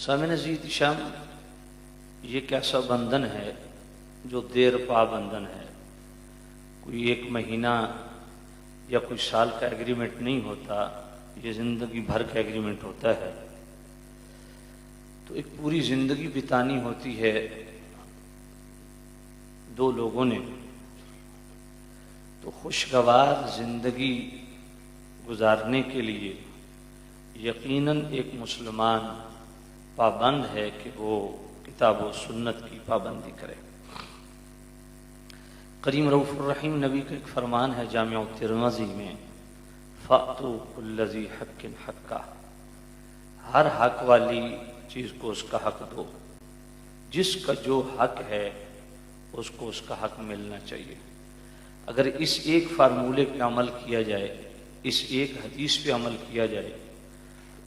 سامعین عزیز شام، یہ کیسا بندھن ہے جو دیر پا بندھن ہے۔ کوئی ایک مہینہ یا کوئی سال کا ایگریمنٹ نہیں ہوتا، یہ زندگی بھر کا ایگریمنٹ ہوتا ہے۔ تو ایک پوری زندگی بتانی ہوتی ہے دو لوگوں نے، تو خوشگوار زندگی گزارنے کے لیے یقیناً ایک مسلمان پابند ہے کہ وہ کتاب و سنت کی پابندی کرے۔ کریم رؤوف الرحیم نبی کا ایک فرمان ہے جامع ترمذی میں، فَأْتُوا كُلَّ ذِي حَقٍّ حَقَّهُ، ہر حق والی چیز کو اس کا حق دو، جس کا جو حق ہے اس کو اس کا حق ملنا چاہیے۔ اگر اس ایک فارمولے پہ عمل کیا جائے، اس ایک حدیث پہ عمل کیا جائے،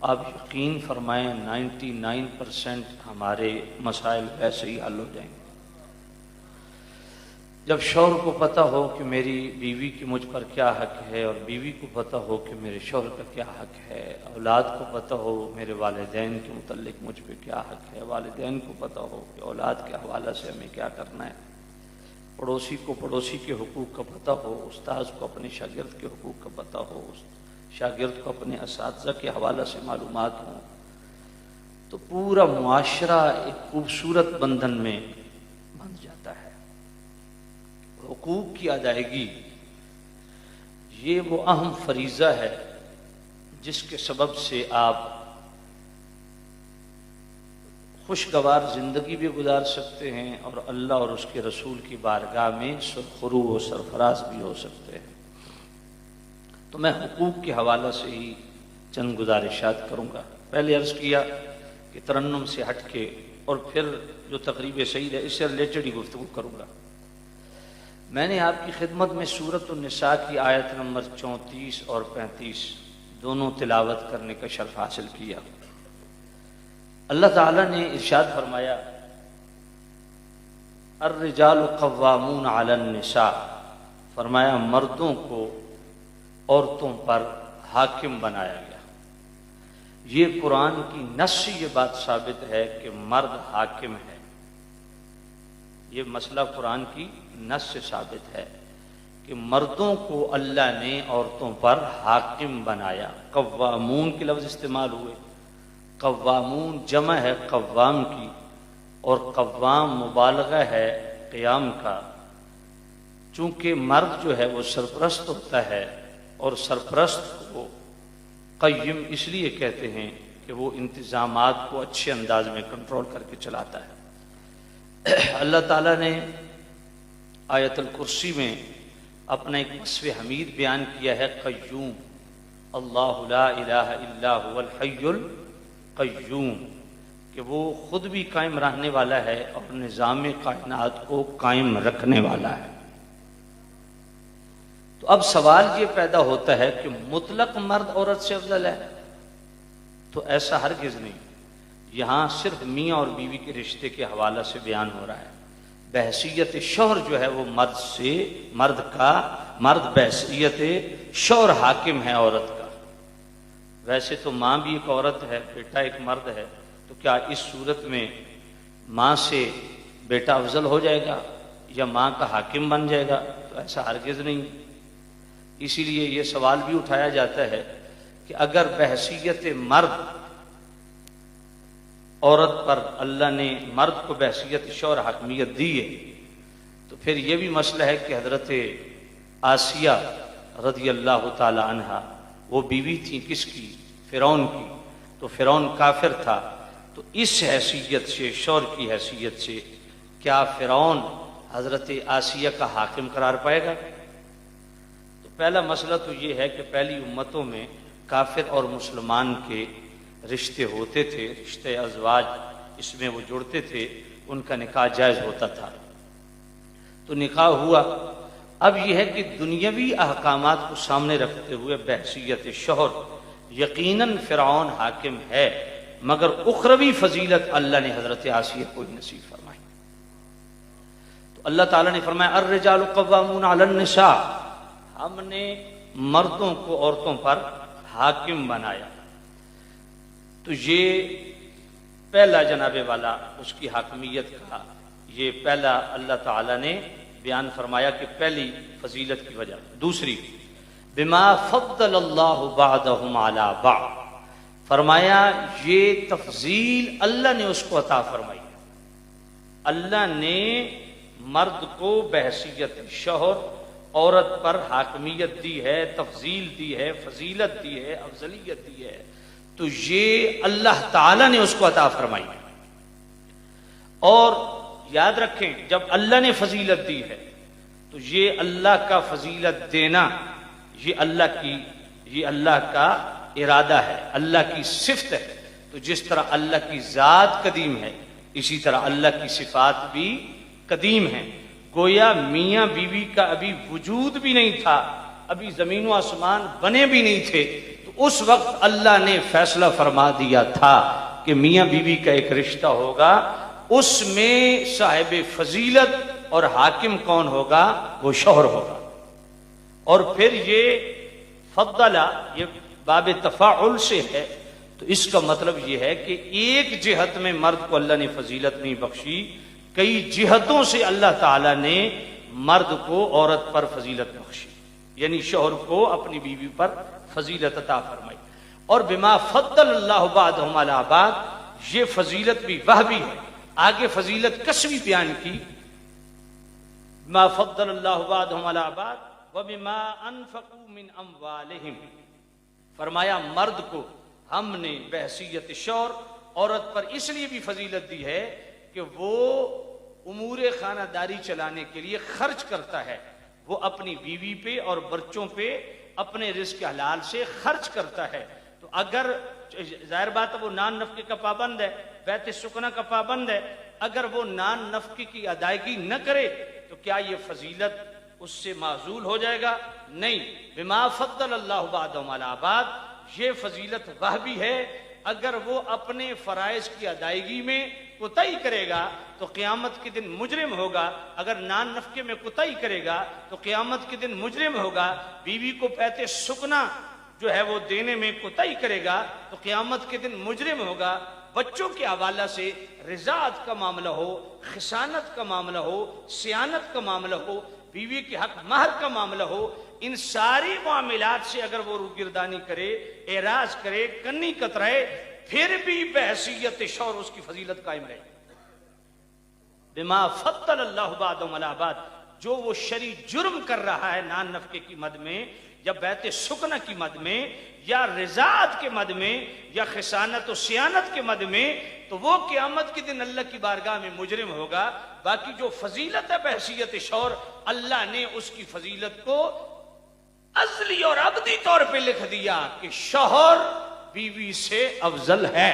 آپ یقین فرمائیں 99% ہمارے مسائل ایسے ہی حل ہو جائیں گے۔ جب شوہر کو پتہ ہو کہ میری بیوی کی مجھ پر کیا حق ہے، اور بیوی کو پتہ ہو کہ میرے شوہر کا کیا حق ہے، اولاد کو پتہ ہو میرے والدین کے متعلق مجھ پہ کیا حق ہے، والدین کو پتہ ہو کہ اولاد کے حوالہ سے ہمیں کیا کرنا ہے، پڑوسی کو پڑوسی کے حقوق کا پتہ ہو، استاذ کو اپنے شاگرد کے حقوق کا پتہ ہو، شاگرد کو اپنے اساتذہ کے حوالہ سے معلومات ہوں، تو پورا معاشرہ ایک خوبصورت بندھن میں بندھ جاتا ہے۔ حقوق کی ادائیگی یہ وہ اہم فریضہ ہے جس کے سبب سے آپ خوشگوار زندگی بھی گزار سکتے ہیں اور اللہ اور اس کے رسول کی بارگاہ میں سرخرو و سرفراز بھی ہو سکتے ہیں۔ تو میں حقوق کے حوالے سے ہی چند گزارشات کروں گا۔ پہلے عرض کیا کہ ترنم سے ہٹ کے اور پھر جو تقریب سعید ہے اس سے ریلیٹڈ ہی گفتگو کروں گا۔ میں نے آپ کی خدمت میں سورۃ النساء کی آیت نمبر 34 اور 35 دونوں تلاوت کرنے کا شرف حاصل کیا۔ اللہ تعالیٰ نے ارشاد فرمایا، الرجال قوامون علی النساء، فرمایا مردوں کو عورتوں پر حاکم بنایا گیا۔ یہ قرآن کی نص سے یہ بات ثابت ہے کہ مرد حاکم ہے۔ یہ مسئلہ قرآن کی نص سے ثابت ہے کہ مردوں کو اللہ نے عورتوں پر حاکم بنایا۔ قوامون کے لفظ استعمال ہوئے۔ قوامون جمع ہے قوام کی، اور قوام مبالغہ ہے قیام کا۔ چونکہ مرد جو ہے وہ سرپرست ہوتا ہے، اور سرپرست کو قیم اس لیے کہتے ہیں کہ وہ انتظامات کو اچھے انداز میں کنٹرول کر کے چلاتا ہے۔ اللہ تعالیٰ نے آیت الکرسی میں اپنا ایک وصف حمید بیان کیا ہے، قیوم، اللہ لا الہ الا هو الحی القیوم، کہ وہ خود بھی قائم رہنے والا ہے اور نظام کائنات کو قائم رکھنے والا ہے۔ تو اب سوال یہ پیدا ہوتا ہے کہ مطلق مرد عورت سے افضل ہے؟ تو ایسا ہرگز نہیں۔ یہاں صرف میاں اور بیوی کے رشتے کے حوالے سے بیان ہو رہا ہے۔ بحیثیت شوہر جو ہے وہ مرد بحیثیت شوہر حاکم ہے عورت کا۔ ویسے تو ماں بھی ایک عورت ہے، بیٹا ایک مرد ہے، تو کیا اس صورت میں ماں سے بیٹا افضل ہو جائے گا یا ماں کا حاکم بن جائے گا؟ تو ایسا ہرگز نہیں۔ اسی لیے یہ سوال بھی اٹھایا جاتا ہے کہ اگر بحیثیت مرد عورت پر اللہ نے مرد کو بحیثیت شوہر حاکمیت دی ہے، تو پھر یہ بھی مسئلہ ہے کہ حضرت آسیہ رضی اللہ تعالی عنہا وہ بیوی تھی کس کی؟ فرعون کی۔ تو فرعون کافر تھا، تو اس حیثیت سے، شوہر کی حیثیت سے، کیا فرعون حضرت آسیہ کا حاکم قرار پائے گا؟ تو پہلا مسئلہ تو یہ ہے کہ پہلی امتوں میں کافر اور مسلمان کے رشتے ہوتے تھے، رشتے ازواج اس میں وہ جڑتے تھے، ان کا نکاح جائز ہوتا تھا۔ تو نکاح ہوا۔ اب یہ ہے کہ دنیاوی احکامات کو سامنے رکھتے ہوئے بحیثیت شوہر یقیناً فرعون حاکم ہے، مگر اخروی فضیلت اللہ نے حضرت آسیہ کو ہی نصیب فرمائی۔ تو اللہ تعالیٰ نے فرمایا الرجال قوامون علی النساء، ہم نے مردوں کو عورتوں پر حاکم بنایا۔ تو یہ پہلا جناب والا اس کی حاکمیت کا یہ پہلا اللہ تعالیٰ نے بیان فرمایا کہ پہلی فضیلت کی وجہ. دوسری بما فضل اللہ بعضهم علی بعض، فرمایا یہ تفضیل اللہ نے اس کو عطا فرمائی. اللہ نے مرد کو بحیثیت شوہر عورت پر حاکمیت دی ہے، تفضیل دی ہے، فضیلت دی ہے، افضلیت دی ہے، تو یہ اللہ تعالی نے اس کو عطا فرمائی. اور یاد رکھیں جب اللہ نے فضیلت دی ہے تو یہ اللہ کا فضیلت دینا یہ اللہ کا ارادہ ہے، اللہ کی صفت ہے. تو جس طرح اللہ کی ذات قدیم ہے اسی طرح اللہ کی صفات بھی قدیم ہیں. گویا میاں بیوی کا ابھی وجود بھی نہیں تھا، ابھی زمین و آسمان بنے بھی نہیں تھے، تو اس وقت اللہ نے فیصلہ فرما دیا تھا کہ میاں بیوی کا ایک رشتہ ہوگا، اس میں صاحب فضیلت اور حاکم کون ہوگا؟ وہ شوہر ہوگا. اور پھر یہ فضلہ یہ باب تفاعل سے ہے، تو اس کا مطلب یہ ہے کہ ایک جہت میں مرد کو اللہ نے فضیلت نہیں بخشی، کئی جہتوں سے اللہ تعالیٰ نے مرد کو عورت پر فضیلت بخشی، یعنی شوہر کو اپنی بیوی پر فضیلت عطا فرمائی. اور بما فضل اللہ بعضهم علی بعض یہ فضیلت بھی وہ بھی ہے. آگے فضیلت کسوی بیان کی، بما فضل اللہ بعضهم علی بعض وبما انفقوا من اموالهم، فرمایا مرد کو ہم نے بحیثیت شوہر عورت پر اس لیے بھی فضیلت دی ہے کہ وہ امور خانہ داری چلانے کے لیے خرچ کرتا ہے، وہ اپنی بیوی پہ اور بچوں پہ اپنے رزق حلال سے خرچ کرتا ہے. تو اگر ظاہر بات ہے وہ نان نفقے کا پابند ہے، بیت سکنا کا پابند ہے، اگر وہ نان نفقے کی ادائیگی نہ کرے تو کیا یہ فضیلت اس سے معزول ہو جائے گا؟ نہیں. بما فضل اللہ بعضهم علی بعض یہ فضیلت وہ بھی ہے. اگر وہ اپنے فرائض کی ادائیگی میں کوتاہی کرے گا تو قیامت کے دن مجرم ہوگا. اگر نان نفقے میں کوتاہی کرے گا تو قیامت کے دن مجرم ہوگا. بیوی کو بیت سکنا جو ہے وہ دینے میں کوتاہی کرے گا تو قیامت کے دن مجرم ہوگا. بچوں کے حوالہ سے رضاعت کا معاملہ ہو، خشانت کا معاملہ ہو، صیانت کا معاملہ ہو، بیوی کے حق مہر کا معاملہ ہو، ان ساری معاملات سے اگر وہ روگردانی کرے، اعراض کرے، کنی کترائے، پھر بھی بحیثیت شوہر اس کی فضیلت قائم رہے. بما فضل اللہ بعضهم علی بعض جو وہ شرعی جرم کر رہا ہے نان نفقے کی مد میں یا بیت سکنا کی مد میں یا رضاعت کے مد میں یا خشانت و صیانت کے مد میں، تو وہ قیامت کے دن اللہ کی بارگاہ میں مجرم ہوگا. باقی جو فضیلت ہے بحیثیت شوہر، اللہ نے اس کی فضیلت کو ازلی اور ابدی طور پہ لکھ دیا کہ شوہر بیوی سے افضل ہے.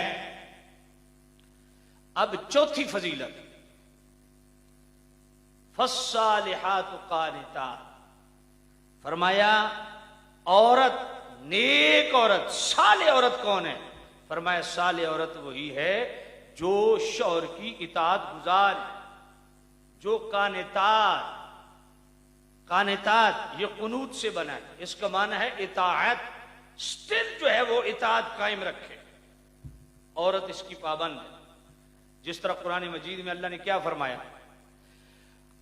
اب چوتھی فضیلت فالصالحات قانتات، فرمایا عورت نیک عورت، صالح عورت کون ہے؟ فرمایا صالح عورت وہی ہے جو شوہر کی اطاعت گزار، جو قانتات یہ قنوت سے بنا ہے، اس کا معنی ہے اطاعت، سٹل جو ہے وہ اطاعت قائم رکھے. عورت اس کی پابند ہے. جس طرح قرآن مجید میں اللہ نے کیا فرمایا؟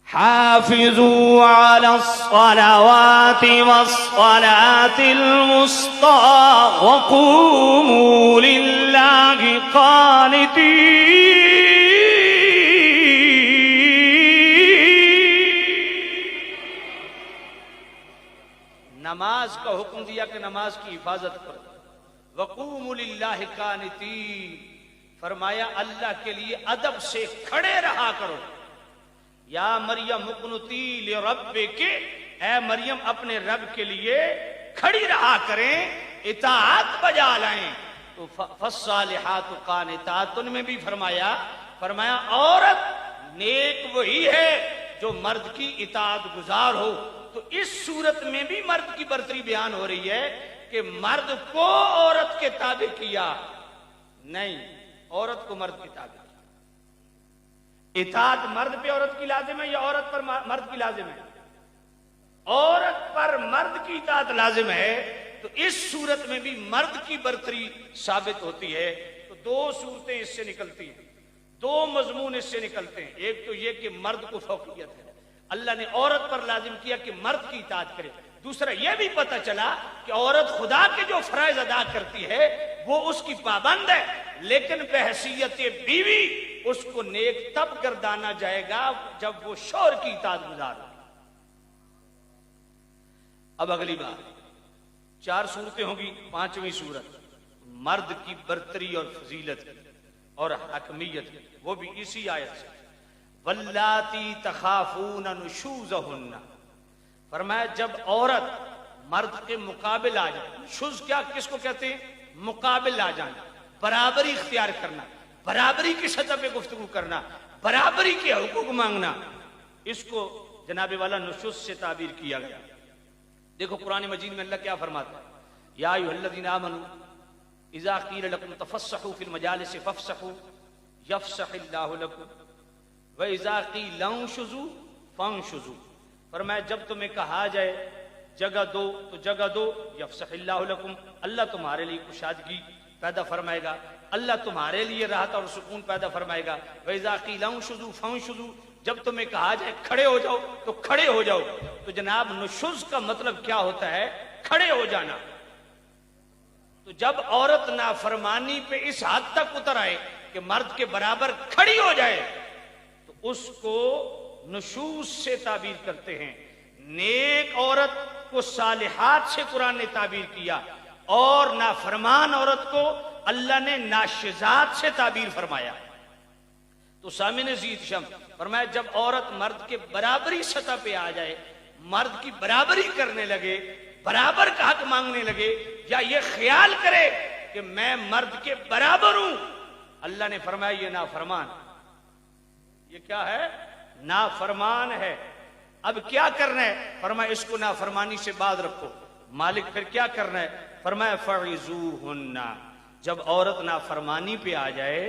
حافظوا على الصلوات والصلاة الوسطى وقوموا لله قانتين. نماز کا حکم دیا کہ نماز کی حفاظت کرو. وقوموا للہ قانتین، فرمایا اللہ کے لیے ادب سے کھڑے رہا کرو. یا مریم اقنتی لربک، اے مریم اپنے رب کے لیے کھڑی رہا کریں، اطاعت بجا لائیں. تو فالصالحات قانتات میں بھی فرمایا عورت نیک وہی ہے جو مرد کی اطاعت گزار ہو. تو اس صورت میں بھی مرد کی برتری بیان ہو رہی ہے کہ مرد کو عورت کے تابع کیا نہیں، عورت کو مرد کے تابع کیا. اطاعت مرد پہ عورت کی لازم ہے یا عورت پر مرد کی لازم ہے؟ عورت پر مرد کی اطاعت لازم ہے. تو اس صورت میں بھی مرد کی برتری ثابت ہوتی ہے. تو دو صورتیں اس سے نکلتی ہیں، دو مضمون اس سے نکلتے ہیں۔ ایک تو یہ کہ مرد کو فوقیت ہے، اللہ نے عورت پر لازم کیا کہ مرد کی اطاعت کرے۔ دوسرا یہ بھی پتہ چلا کہ عورت خدا کے جو فرائض ادا کرتی ہے وہ اس کی پابند ہے، لیکن بحیثیت بیوی اس کو نیک تب گردانا جائے گا جب وہ شوہر کی اطاعت گزار ہو۔ اب اگلی بات، 4 صورتیں ہوں گی، 5ویں صورت مرد کی برتری اور فضیلت کی اور حکمیت کی، وہ بھی اسی آیت سے، واللاتی تخافون نشوزہن، فرمایا جب عورت مرد کے مقابل آ جائے، نشوز کیا کس کو کہتے ہیں؟ مقابل آ جانا، برابری اختیار کرنا، برابری کی سطح پہ گفتگو کرنا، برابری کے حقوق مانگنا، اس کو جناب والا نشوز سے تعبیر کیا گیا۔ دیکھو قرآن مجید میں اللہ کیا فرماتا ہے، یا ایھا الذین آمنوا اذا قیل لکم تفسحوا فی المجالس فافسحوا یفسح اللہ لکم واذا قیل انشزوا فانشزوا، فرمایا جب تمہیں کہا جائے جگہ دو تو جگہ دو، یفسح اللہ لکم، اللہ تمہارے لیے کشادگی پیدا فرمائے گا، اللہ تمہارے لیے راحت اور سکون پیدا فرمائے گا۔ وَإِذَا قِيلَ انشزوا فانشزوا، جب تمہیں کہا جائے کھڑے ہو جاؤ تو کھڑے ہو جاؤ۔ تو جناب نشز کا مطلب کیا ہوتا ہے؟ کھڑے ہو جانا۔ تو جب عورت نافرمانی پہ اس حد تک اتر آئے کہ مرد کے برابر کھڑی ہو جائے تو اس کو نشوز سے تعبیر کرتے ہیں۔ نیک عورت کو صالحات سے قرآن نے تعبیر کیا اور نافرمان عورت کو اللہ نے ناشزات سے تعبیر فرمایا۔ تو سامعین عزیز فرمایا جب عورت مرد کے برابری سطح پہ آ جائے، مرد کی برابری کرنے لگے، برابر کا حق مانگنے لگے، یا یہ خیال کرے کہ میں مرد کے برابر ہوں، اللہ نے فرمایا یہ نافرمان، یہ کیا ہے؟ نافرمان ہے۔ اب کیا کرنا ہے؟ فرمایا اس کو نافرمانی سے باز رکھو۔ مالک پھر کیا کرنا ہے؟ فرمایا فعظوہن، جب عورت نافرمانی پہ آ جائے،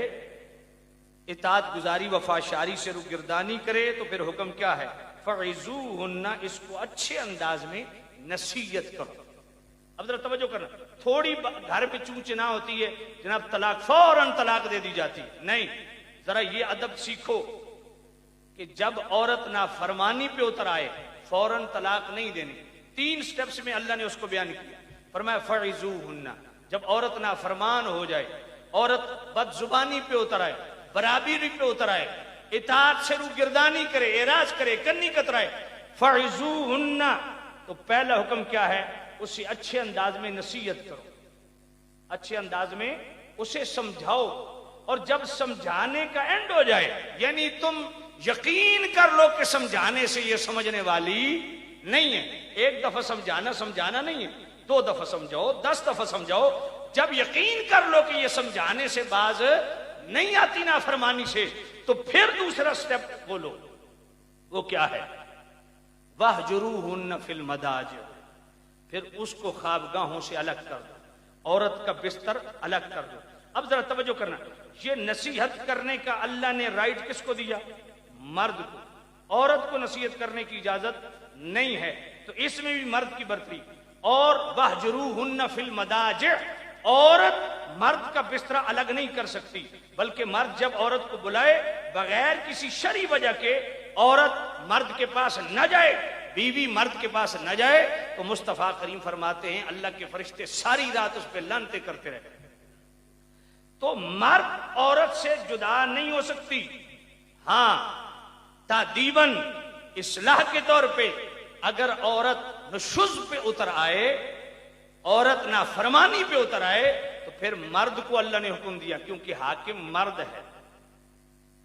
اطاعت گزاری وفاشاری سے روگردانی کرے، تو پھر حکم کیا ہے؟ فعظوہن، اس کو اچھے انداز میں نصیحت کرو۔ اب ذرا توجہ کرنا، تھوڑی گھر پہ چونچنا ہوتی ہے جناب طلاق، فوراً طلاق دے دی جاتی، نہیں، ذرا یہ ادب سیکھو کہ جب عورت نافرمانی پہ اتر آئے فوراً طلاق نہیں دینی۔ 3 سٹیپس میں اللہ نے اس کو بیان کیا۔ فرمایا فعظوہن، جب عورت نافرمان ہو جائے، عورت بد زبانی پہ اتر آئے، برابری پہ اتر آئے، اطاعت سے روگردانی کرے، اعراض کرے، کنی کترائے، فعظوہن، تو پہلا حکم کیا ہے؟ اسے اچھے انداز میں نصیحت کرو، اچھے انداز میں اسے سمجھاؤ، اور جب سمجھانے کا اینڈ ہو جائے، یعنی تم یقین کر لو کہ سمجھانے سے یہ سمجھنے والی نہیں ہے، ایک دفعہ سمجھانا نہیں ہے، 2 دفعہ سمجھاؤ، 10 دفعہ سمجھاؤ، جب یقین کر لو کہ یہ سمجھانے سے باز نہیں آتی نافرمانی سے، تو پھر دوسرا سٹیپ بولو، وہ کیا ہے؟ وَاهْجُرُوهُنَّ فِي الْمَضَاجِعِ، پھر اس کو خوابگاہوں سے الگ کر دو، عورت کا بستر الگ کر دو۔ اب ذرا توجہ کرنا، یہ نصیحت کرنے کا اللہ نے رائٹ کس کو دیا؟ مرد کو۔ عورت کو نصیحت کرنے کی اجازت نہیں ہے، تو اس میں بھی مرد کی برتری۔ اور وَاهْجُرُوهُنَّ فِي الْمَضَاجِعِ، عورت مرد کا بستر الگ نہیں کر سکتی، بلکہ مرد جب عورت کو بلائے بغیر کسی شرعی وجہ کے عورت مرد کے پاس نہ جائے، بیوی مرد کے پاس نہ جائے، تو مصطفیٰ کریم فرماتے ہیں اللہ کے فرشتے ساری رات اس پہ لعنتیں کرتے رہتے۔ تو مرد عورت سے جدا نہیں ہو سکتی، ہاں تادیباً اصلاح کے طور پہ اگر عورت نشز پہ اتر آئے، عورت نافرمانی پہ اتر آئے، تو پھر مرد کو اللہ نے حکم دیا، کیونکہ حاکم مرد ہے۔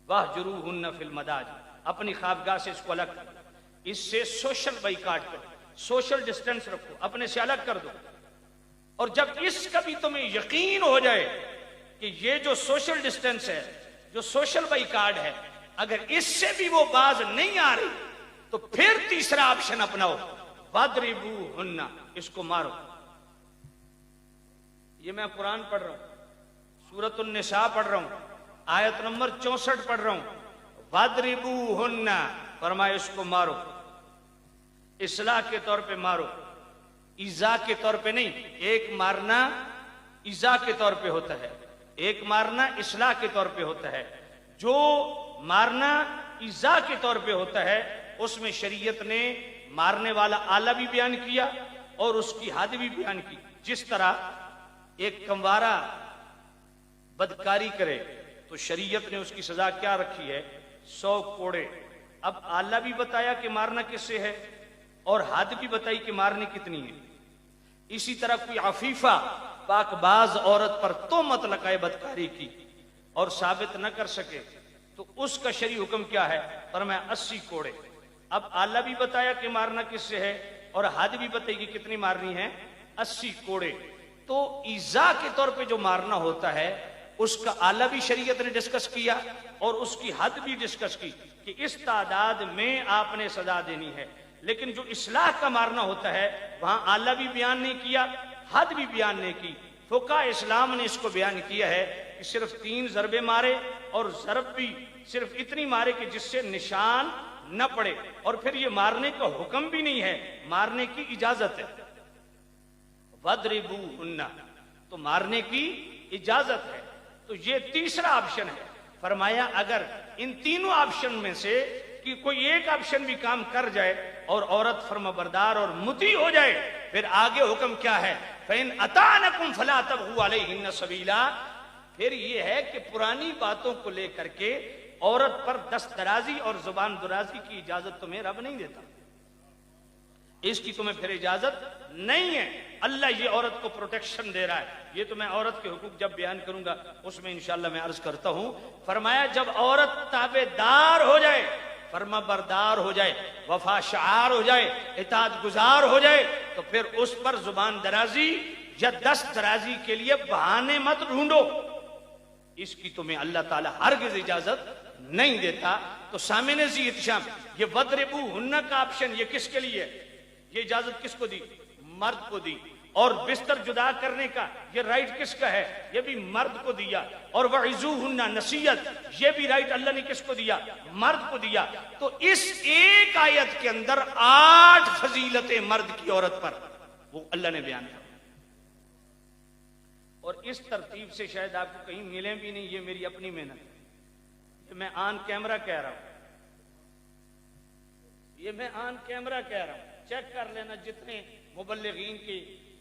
وَاهْجُرُوهُنَّ فِي الْمَضَاجِعِ، اپنی خوابگاہ سے اس کو الگ کرو، اس سے سوشل بائیکاٹ کرو، سوشل ڈسٹینس رکھو، اپنے سے الگ کر دو۔ اور جب اس کا بھی تمہیں یقین ہو جائے کہ یہ جو سوشل ڈسٹینس ہے، جو سوشل بائیکاٹ ہے، اگر اس سے بھی وہ باز نہیں آ رہی، تو پھر تیسرا آپشن اپناؤ، وَاضْرِبُوهُنَّ، اس کو مارو۔ یہ میں قرآن پڑھ رہا ہوں، سورۃ النساء پڑھ رہا ہوں، آیت نمبر 64 پڑھ رہا ہوں، وَاضْرِبُوهُنَّ، فرمایا اس کو مارو، اصلاح کے طور پہ مارو، ایذا کے طور پہ نہیں۔ ایک مارنا ایذا کے طور پہ ہوتا ہے، ایک مارنا اصلاح کے طور پہ ہوتا ہے، جو مارنا ایذا کے طور پہ ہوتا ہے اس میں شریعت نے مارنے والا آلہ بھی بیان کیا اور اس کی حد بھی بیان کی۔ جس طرح ایک کموارہ بدکاری کرے تو شریعت نے اس کی سزا کیا رکھی ہے؟ 100 کوڑے۔ اب آلہ بھی بتایا کہ مارنا کس سے ہے اور حد بھی بتائی کہ مارنی کتنی ہے۔ اسی طرح کوئی عفیفہ پاک باز عورت پر تہمت لگائے بدکاری کی اور ثابت نہ کر سکے تو اس کا شرعی حکم کیا ہے؟ فرمایا 80 کوڑے۔ اب آلہ بھی بتایا کہ مارنا کس سے ہے اور حد بھی بتائی کہ کتنی مارنی ہے، 80 کوڑے۔ تو ایذا کے طور پہ جو مارنا ہوتا ہے اس کا آلہ بھی شریعت نے ڈسکس کیا اور اس کی حد بھی ڈسکس کی کہ اس تعداد میں آپ نے سزا دینی ہے۔ لیکن جو اصلاح کا مارنا ہوتا ہے وہاں آلہ بھی بیان نہیں کیا، حد بھی بیان نہیں کی۔ فقہاء اسلام نے اس کو بیان کیا ہے کہ صرف 3 ضربے مارے اور ضرب بھی صرف اتنی مارے کہ جس سے نشان نہ پڑے، اور پھر یہ مارنے کا حکم بھی نہیں ہے، مارنے کی اجازت ہے۔ وَاضْرِبُوهُنَّ، تو مارنے کی اجازت ہے۔ تو یہ تیسرا آپشن ہے۔ فرمایا اگر ان تینوں آپشن میں سے کہ کوئی ایک آپشن بھی کام کر جائے اور عورت فرمانبردار اور مطیع ہو جائے، پھر آگے حکم کیا ہے؟ فَإِنْ أَطَعْنَكُمْ فَلَا تَبْغُوا عَلَيْهِنَّ سَبِيلًا۔ پھر یہ ہے کہ پرانی باتوں کو لے کر کے عورت پر دست درازی اور زبان درازی کی اجازت تمہیں رب نہیں دیتا، اس کی تمہیں پھر اجازت نہیں ہے۔ اللہ یہ عورت کو پروٹیکشن دے رہا ہے۔ یہ تو میں عورت کے حقوق جب بیان کروں گا اس میں انشاءاللہ میں عرض کرتا ہوں۔ فرمایا جب عورت تابعدار ہو جائے، فرما بردار ہو جائے، وفا شعار ہو جائے، اطاعت گزار ہو جائے، تو پھر اس پر زبان درازی یا دست درازی کے لیے بہانے مت ڈھونڈو، اس کی تمہیں اللہ تعالیٰ ہرگز اجازت نہیں دیتا۔ تو سامعین ذی احتشام، یہ وَاضْرِبُوهُنَّ کا آپشن یہ کس کے لیے؟ یہ اجازت کس کو دی؟ مرد کو دی۔ اور بستر جدا کرنے کا یہ رائٹ کس کا ہے؟ یہ بھی مرد کو دیا۔ اور وَعِظُوهُنَّ نصیحت، یہ بھی رائٹ اللہ نے کس کو دیا؟ مرد کو دیا۔ تو اس ایک آیت کے اندر 8 فضیلتیں مرد کی عورت پر وہ اللہ نے بیان کیا، اور اس ترتیب سے شاید آپ کو کہیں ملیں بھی نہیں۔ یہ میری اپنی محنت ہے، یہ میں آن کیمرہ کہہ رہا ہوں، یہ میں آن کیمرہ کہہ رہا ہوں۔ چیک کر لینا جتنے مبلغین کی،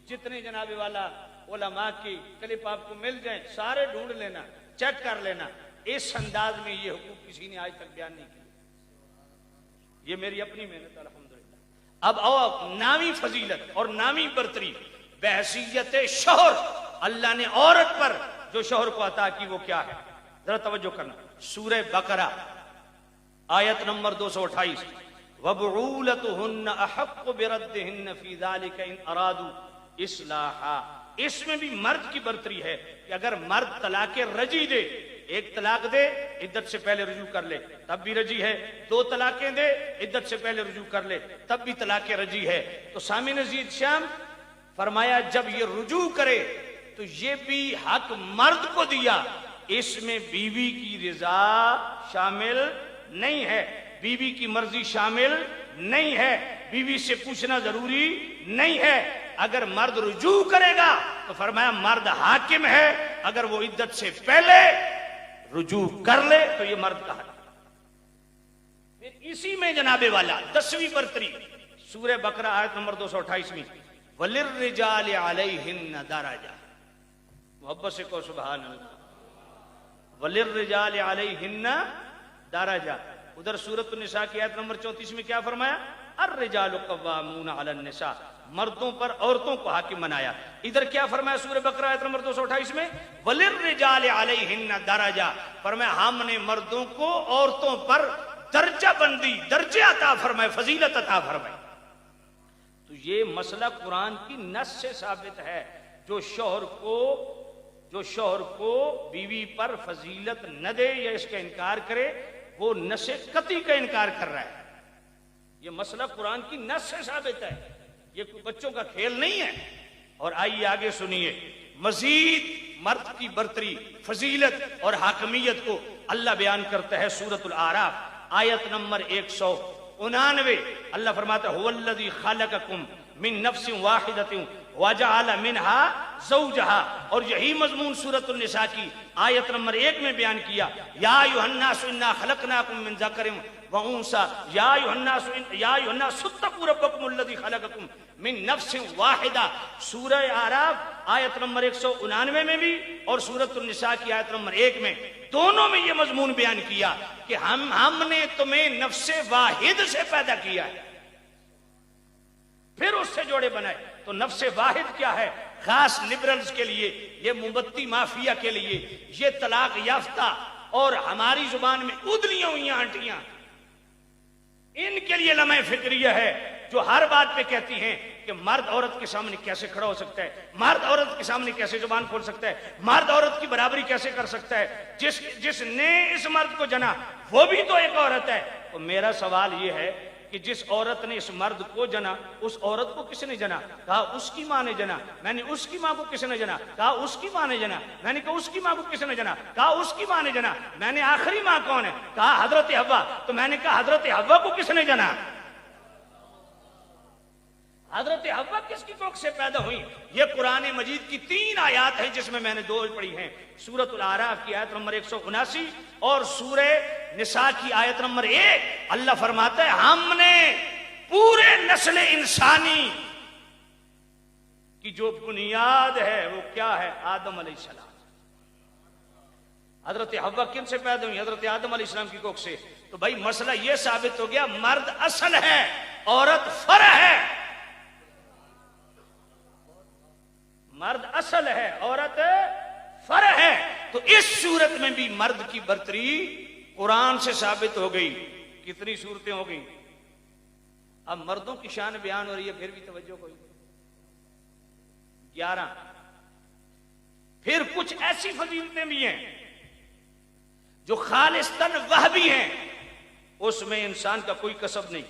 جتنے جناب والا علماء کی کلپ آپ کو مل جائیں، سارے ڈھونڈ لینا، چیک کر لینا۔ اس انداز میں یہ حقوق کسی نے آج تک بیان نہیں کیا، یہ میری اپنی محنت الحمدللہ۔ اب نامی فضیلت اور نامی برتری بحیثیت شوہر اللہ نے عورت پر جو شوہر کو عطا کی وہ کیا ہے؟ ذرا توجہ کرنا۔ سورہ بقرہ آیت نمبر 228، وَبُعُولَتُهُنَّ أَحَقُّ بِرَدِّهِنَّ فِي ذَلِكَ إِنْ أَرَادُوا إِصْلَاحًا۔ اس میں بھی مرد کی برتری ہے کہ اگر مرد طلاق رجی دے، ایک طلاق دے عدت سے پہلے رجوع کر لے تب بھی رجی ہے، 2 طلاقیں دے عدت سے پہلے رجوع کر لے تب بھی طلاق رجی ہے۔ تو سامعین ذی احتشام، فرمایا جب یہ رجوع کرے تو یہ بھی حق مرد کو دیا، اس میں بیوی کی رضا شامل نہیں ہے، بیوی کی مرضی شامل نہیں ہے، بیوی سے پوچھنا ضروری نہیں ہے۔ اگر مرد رجوع کرے گا تو فرمایا مرد حاکم ہے، اگر وہ عدت سے پہلے رجوع کر لے تو یہ مرد کا حق۔ پھر اسی میں جناب والا 10ویں برتری سورہ بقرہ آیت نمبر 228 میں، وَلِلرِّجَالِ عَلَيْهِنَّ دَرَجَةٌ، محبت سے کہو سبحان اللہ۔ وَلِلرِّجَالِ عَلَيْهِنَّ دَرَجَةٌ۔ ادھر سورۃ النساء کی آیت نمبر 34 میں کیا فرمایا؟ الرجال قوامون علی النساء، مردوں پر عورتوں کو حاکم بنایا۔ ادھر کیا فرمایا سورہ بقرہ آیت نمبر 228 میں؟ وَلِلرِّجَالِ عَلَيْهِنَّ دَرَجَةٌ، فرمایا ہم نے مردوں کو عورتوں پر درجہ بندی، درجے عطا فرمائے، فضیلت عطا فرمائے۔ تو یہ مسئلہ قرآن کی نص سے ثابت ہے۔ جو شوہر کو بیوی پر فضیلت نہ دے یا اس کا انکار کرے وہ نص قطعی کا انکار کر رہا ہے۔ یہ مسئلہ قرآن کی نص سے ثابت ہے، یہ کوئی بچوں کا کھیل نہیں ہے۔ اور آئیے آگے سنیے، مزید مرد کی برتری، فضیلت اور حاکمیت کو اللہ بیان کرتا ہے سورۃ الاعراف آیت نمبر 199۔ اللہ فرماتا ہے هو الذی خلقکم من نفس واحدۃ وَجَعَلَ مِنْهَا زَوْجَهَا، اور یہی مضمون سورۃ النساء کی آیت نمبر 1 میں بیان کیا، یا ایھا الناس انا خلقناکم من ذکر وانثى یا ایھا الناس اتقوا ربکم الذی خلقکم من نفس واحدہ۔ سورہ اعراف آیت نمبر 199 میں بھی اور سورۃ النساء کی آیت نمبر 1 میں، دونوں میں یہ مضمون بیان کیا کہ ہم نے تمہیں نفس واحد سے پیدا کیا ہے، پھر اس سے جوڑے بنائے۔ تو نفس واحد کیا ہے؟ خاص لبرلز کے لیے، یہ مومبتی مافیا کے لیے، یہ طلاق یافتہ اور ہماری زبان میں ادلیاں ہوئی آنٹیاں، ان کے لیے لمحہ فکریہ ہے، جو ہر بات پہ کہتی ہیں کہ مرد عورت کے سامنے کیسے کھڑا ہو سکتا ہے، مرد عورت کے سامنے کیسے زبان کھول سکتا ہے، مرد عورت کی برابری کیسے کر سکتا ہے، جس نے اس مرد کو جنا وہ بھی تو ایک عورت ہے۔ تو میرا سوال یہ ہے کہ جس عورت نے اس مرد کو جنا، اس عورت کو کس نے جنا؟ کہا اس کی ماں نے جنا۔ میں نے اس کی ماں کو کس نے جنا؟ کہا اس کی ماں نے جنا۔ میں نے کہا اس کی ماں کو کس نے جنا؟ کہا اس کی ماں نے جنا۔ میں نے آخری ماں کون ہے؟ کہا حضرت حوا۔ تو میں نے کہا حضرت حوا کو کس نے جنا؟ حضرت حوا کس کی کوکھ سے پیدا ہوئی؟ یہ قرآن مجید کی 3 آیات ہیں جس میں نے 2 پڑھی ہیں، سورۃ الاعراف کی آیت نمبر 179 اور سورہ نساء کی آیت نمبر 1۔ اللہ فرماتا ہے ہم نے پورے نسل انسانی کی جو بنیاد ہے وہ کیا ہے؟ آدم علیہ السلام۔ حضرت حوا کن سے پیدا ہوئی؟ حضرت آدم علیہ السلام کی کوکھ سے۔ تو بھائی مسئلہ یہ ثابت ہو گیا مرد اصل ہے، عورت فرع ہے۔ مرد اصل ہے، عورت فرع ہے۔ تو اس صورت میں بھی مرد کی برتری قرآن سے ثابت ہو گئی۔ کتنی صورتیں ہو گئی؟ اب مردوں کی شان بیان ہو رہی ہے، پھر بھی توجہ کوئی 11۔ پھر کچھ ایسی فضیلتیں بھی ہیں جو خالصتاً وہبی ہیں، اس میں انسان کا کوئی کسب نہیں،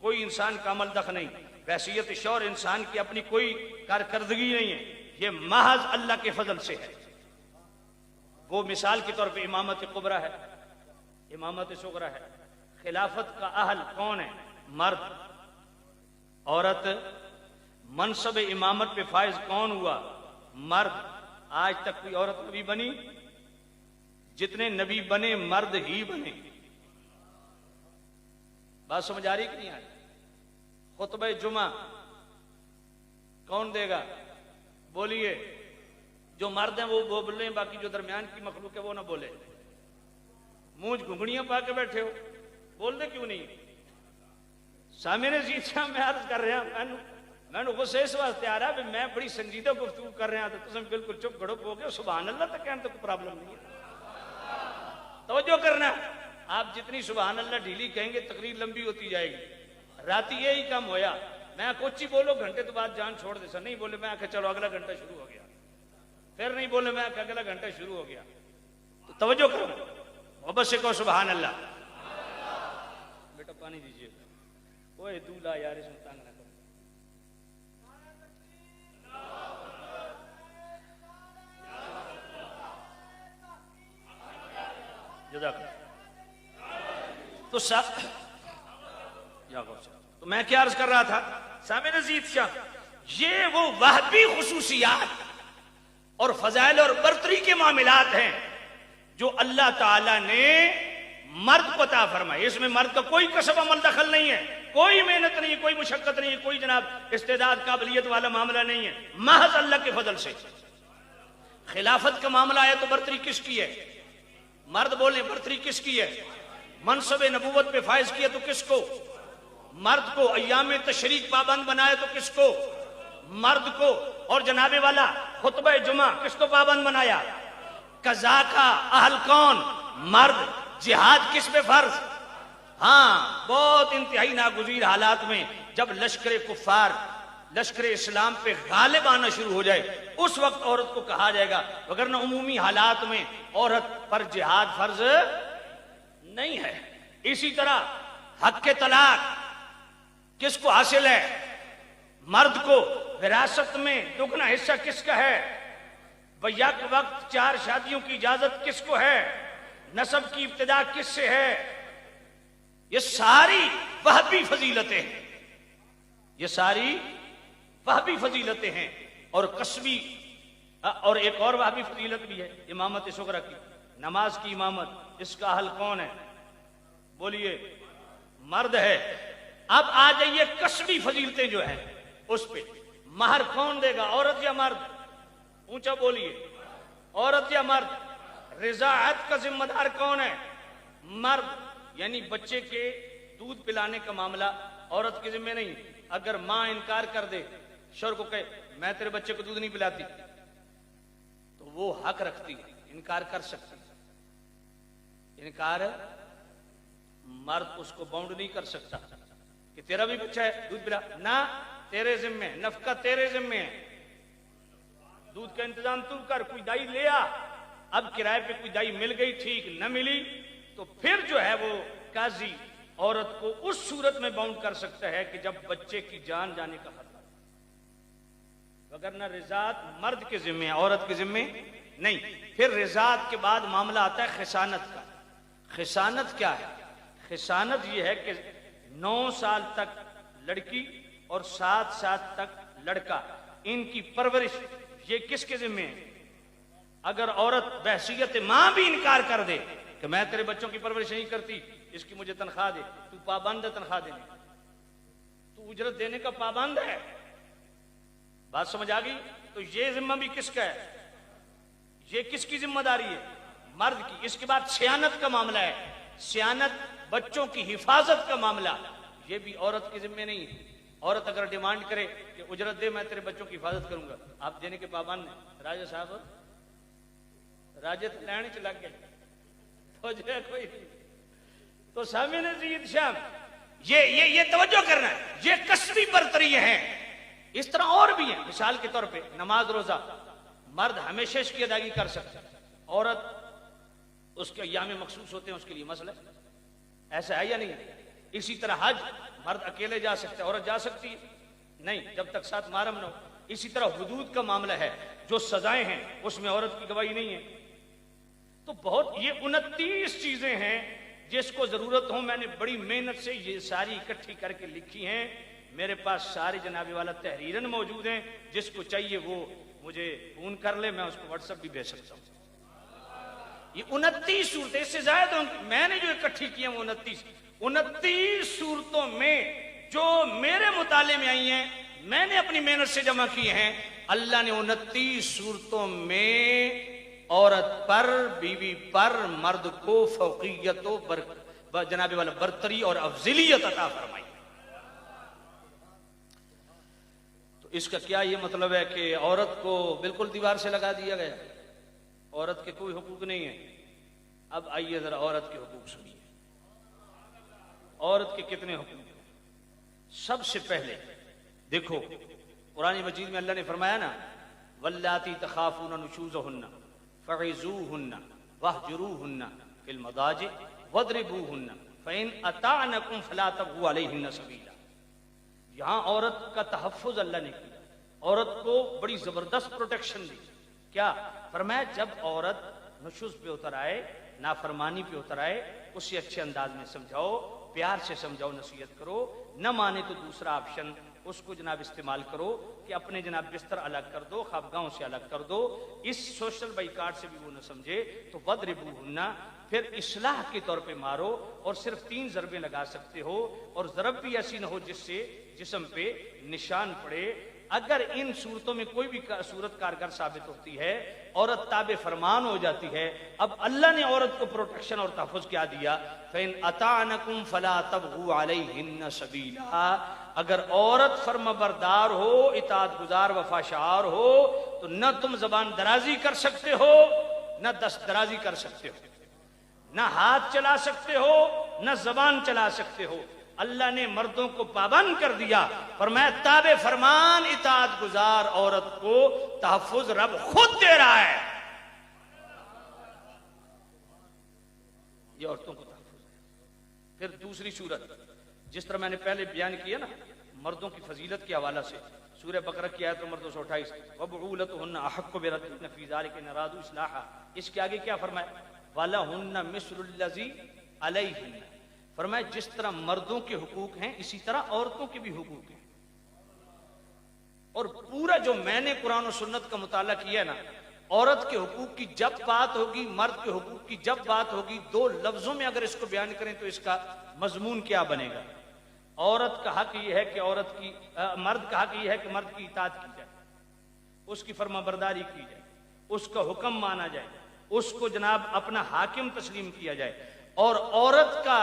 کوئی انسان کا عمل دخل نہیں، حیثیت شور انسان کی اپنی کوئی کارکردگی نہیں ہے، یہ محض اللہ کے فضل سے ہے۔ وہ مثال کے طور پہ امامت کبریٰ ہے، امامت صغریٰ ہے۔ خلافت کا اہل کون ہے؟ مرد۔ عورت۔ منصب امامت پہ فائز کون ہوا؟ مرد۔ آج تک کوئی عورت نبی بنی؟ جتنے نبی بنے مرد ہی بنے۔ بات سمجھ آ رہی کہ نہیں آ رہی؟ خطبہ جمعہ کون دے گا؟ بولیے۔ جو مرد ہیں وہ بولیں، باقی جو درمیان کی مخلوق ہے وہ نہ بولے۔ منہ گھنگڑیاں پا کے بیٹھے ہو، بول دے کیوں نہیں؟ سامنے جیتا میں عرض کر رہا، میں نے غصے اس واسطے آ رہا کہ میں بڑی سنجیدہ گفتگو کر رہا تو تم بالکل چپ گڑپ ہو گئے۔ سبحان اللہ تک کہنے تو کوئی پرابلم نہیں ہے، توجہ کرنا۔ آپ جتنی سبحان اللہ ڈھیلی کہیں گے تقریر لمبی ہوتی جائے گی۔ راتی یہی کم ہویا، میں کچھ ہی بولو گھنٹے تو بعد جان چھوڑ دے سر، نہیں بولے میں آکھا چلو اگلا گھنٹہ شروع ہو گیا، پھر نہیں بولے میں آکھا اگلا گھنٹہ شروع ہو گیا۔ تو توجہ کرو، محبت سے کہو سبحان اللہ۔ بیٹا پانی دیجیے، اوے دولا یار اس میں تانگ نہ کرو۔ جزاک اللہ۔ تو میں کیا عرض کر رہا تھا سامع نزید شاہ، یہ وہ وہبی خصوصیات اور فضائل اور برتری کے معاملات ہیں جو اللہ تعالی نے مرد کو عطا فرمائے۔ اس میں مرد کا کوئی کسب عمل دخل نہیں ہے، کوئی محنت نہیں ہے، کوئی مشقت نہیں ہے، کوئی جناب استعداد قابلیت والا معاملہ نہیں ہے، محض اللہ کے فضل سے۔ خلافت کا معاملہ آیا تو برتری کس کی ہے؟ مرد بولیں، برتری کس کی ہے؟ منصب نبوت پہ فائز کیا تو کس کو؟ مرد کو۔ ایام تشریق پابند بنایا تو کس کو؟ مرد کو۔ اور جناب والا خطبہ جمعہ کس کو پابند بنایا؟ قضا کا اہل کون؟ مرد۔ جہاد کس پہ فرض؟ ہاں، بہت انتہائی ناگزیر حالات میں جب لشکر کفار لشکر اسلام پہ غالب آنا شروع ہو جائے اس وقت عورت کو کہا جائے گا، وگرنہ عمومی حالات میں عورت پر جہاد فرض نہیں ہے۔ اسی طرح حق کے طلاق کس کو حاصل ہے؟ مرد کو۔ وراثت میں دگنا حصہ کس کا ہے؟ بیک وقت 4 شادیوں کی اجازت کس کو ہے؟ نسب کی ابتدا کس سے ہے؟ یہ ساری وہبی فضیلتیں ہیں، یہ ساری وہ بھی فضیلتیں ہیں اور قصبی، اور ایک اور وہ بھی فضیلت بھی ہے امامت صغرا کی، نماز کی امامت، اس کا اہل کون ہے؟ بولیے، مرد ہے۔ اب آ جائیے قصبی فضیلتیں جو ہیں اس پہ، مہر کون دے گا، عورت یا مرد؟ اونچا بولیے، عورت یا مرد؟ رضاعت کا ذمہ دار کون ہے؟ مرد، یعنی بچے کے دودھ پلانے کا معاملہ عورت کے ذمہ نہیں۔ اگر ماں انکار کر دے، شوہر کو کہے میں تیرے بچے کو دودھ نہیں پلاتی، تو وہ حق رکھتی ہے، انکار کر سکتی ہے۔ انکار مرد اس کو باؤنڈ نہیں کر سکتا کہ تیرا بھی بچہ ہے دودھ پلا، نہ، تیرے ذمہ، نفقہ تیرے ذمہ ہے، دودھ کا انتظام تو کر، کوئی دائی لے آ۔ اب کرائے پہ کوئی دائی مل گئی، ٹھیک، نہ ملی تو پھر جو ہے وہ قاضی عورت کو اس صورت میں باؤنڈ کر سکتا ہے کہ جب بچے کی جان جانے کا خطرہ، وگرنہ رضاعت مرد کے ذمہ ہے، عورت کے ذمہ نہیں۔ پھر رضاعت کے بعد معاملہ آتا ہے خسانت کا۔ خسانت کیا ہے؟ خسانت یہ ہے کہ 9 سال تک لڑکی اور 7 سال تک لڑکا، ان کی پرورش یہ کس کے ذمہ ہے؟ اگر عورت بحیثیت ماں بھی انکار کر دے کہ میں تیرے بچوں کی پرورش نہیں کرتی، اس کی مجھے تنخواہ دے، تو پابند ہے تنخواہ دینے کا، تو اجرت دینے کا پابند ہے۔ بات سمجھ آ گئی؟ تو یہ ذمہ بھی کس کا ہے؟ یہ کس کی ذمہ داری ہے؟ مرد کی۔ اس کے بعد صیانت کا معاملہ ہے، صیانت، بچوں کی حفاظت کا معاملہ، یہ بھی عورت کے ذمہ نہیں ہے۔ عورت اگر ڈیمانڈ کرے کہ اجرت دے، میں تیرے بچوں کی حفاظت کروں گا، آپ دینے کے پابند ہیں۔ راجہ صاحب، راجہ تو لین چ لگ گئے، کوئی نہیں۔ تو سامعین عزیز شام، یہ توجہ کرنا ہے، یہ قصبی برتری ہیں۔ اس طرح اور بھی ہیں، مثال کے طور پہ نماز روزہ، مرد ہمیشہ اس کی ادائیگی کر سکتا ہے، عورت اس کے ایام مخصوص ہوتے ہیں، اس کے لیے مسئلہ ہے، ایسا ہے یا نہیں؟ اسی طرح حج، مرد اکیلے جا سکتے، عورت جا سکتی ہے نہیں جب تک ساتھ محرم نہ ہو۔ اسی طرح حدود کا معاملہ ہے، جو سزائیں ہیں اس میں عورت کی گواہی نہیں ہے۔ تو بہت، یہ 29 چیزیں ہیں جس کو ضرورت ہو، میں نے بڑی محنت سے یہ ساری اکٹھی کر کے لکھی ہیں، میرے پاس سارے جناب والا تحریرن موجود ہیں، جس کو چاہیے وہ مجھے فون کر لے، میں اس کو واٹس ایپ بھی بھیج سکتا ہوں۔ یہ 29 صورتیں، اس سے زائد ہوں، میں نے جو اکٹھی کی ہیں وہ 29 صورتوں میں جو میرے مطالعے میں آئی ہیں، میں نے اپنی محنت سے جمع کی ہیں۔ اللہ نے 29 صورتوں میں عورت پر، بیوی پر، مرد کو فوقیت و جناب والا برتری اور افضلیت عطا فرمائی۔ تو اس کا کیا یہ مطلب ہے کہ عورت کو بالکل دیوار سے لگا دیا گیا، عورت کے کوئی حقوق نہیں ہے؟ اب آئیے ذرا عورت کے حقوق سنیے، عورت کے کتنے حقوق ہیں۔ سب سے پہلے دیکھو قرآن مجید میں اللہ نے فرمایا نا، واللاتی تخافون نشوزہن فعظوہن واہجروہن فی المضاجع واضربوہن فإن اطعنکم فلا تبغوا علیہن سبیلا۔ یہاں عورت کا تحفظ اللہ نے کیا، عورت کو بڑی زبردست پروٹیکشن دی۔ کیا فرمایا؟ جب عورت نشوز پہ اتر آئے، نافرمانی پہ اتر آئے، اسے اچھے انداز میں سمجھاؤ، پیار سے سمجھاؤ، نصیحت کرو، نہ مانے تو دوسرا آپشن اس کو جناب استعمال کرو کہ اپنے جناب بستر الگ کر دو، خوابگاہوں سے الگ کر دو، اس سوشل بائیکاٹ سے بھی وہ نہ سمجھے تو وَضْرِبُوهُنَّ، پھر اصلاح کے طور پہ مارو، اور صرف 3 ضربیں لگا سکتے ہو، اور ضرب بھی ایسی نہ ہو جس سے جسم پہ نشان پڑے۔ اگر ان صورتوں میں کوئی بھی صورت کارگر ثابت ہوتی ہے، عورت تابع فرمان ہو جاتی ہے۔ اب اللہ نے عورت کو پروٹیکشن اور تحفظ کیا دیا؟ فَإِنْ أَطَعْنَكُمْ فَلَا تَبْغُوا عَلَيْهِنَّ سَبِيلًا، اگر عورت فرمانبردار ہو، اطاعت گزار، وفاشار ہو، تو نہ تم زبان درازی کر سکتے ہو، نہ دست درازی کر سکتے ہو، نہ ہاتھ چلا سکتے ہو، نہ زبان چلا سکتے ہو۔ اللہ نے مردوں کو پابند کر دیا، فرمایا تابع فرمان اطاعت گزار عورت کو تحفظ رب خود دے رہا ہے۔ یہ عورتوں کو تحفظ ہے۔ پھر دوسری صورت، جس طرح میں نے پہلے بیان کیا نا مردوں کی فضیلت کے حوالہ سے، سورہ بقرہ کی آیت نمبر 228، وَبُعُولَتُهُنَّ أَحَقُّ بِرَدِّهِنَّ فِي ذَلِكَ إِنْ أَرَادُوا إِصْلَاحًا، اس کے آگے کیا فرمایا؟ وَلَهُنَّ مِثْلُ الَّذِي عَلَيْهِنَّ، فرمایا جس طرح مردوں کے حقوق ہیں اسی طرح عورتوں کے بھی حقوق ہیں۔ اور پورا جو میں نے قرآن و سنت کا مطالعہ کیا ہے نا، عورت کے حقوق کی جب بات ہوگی، مرد کے حقوق کی جب بات ہوگی، دو لفظوں میں اگر اس کو بیان کریں تو اس کا مضمون کیا بنے گا؟ عورت کا حق یہ ہے کہ مرد کا حق یہ ہے کہ مرد کی اطاعت کی جائے، اس کی فرما برداری کی جائے، اس کا حکم مانا جائے، اس کو جناب اپنا حاکم تسلیم کیا جائے. اور عورت کا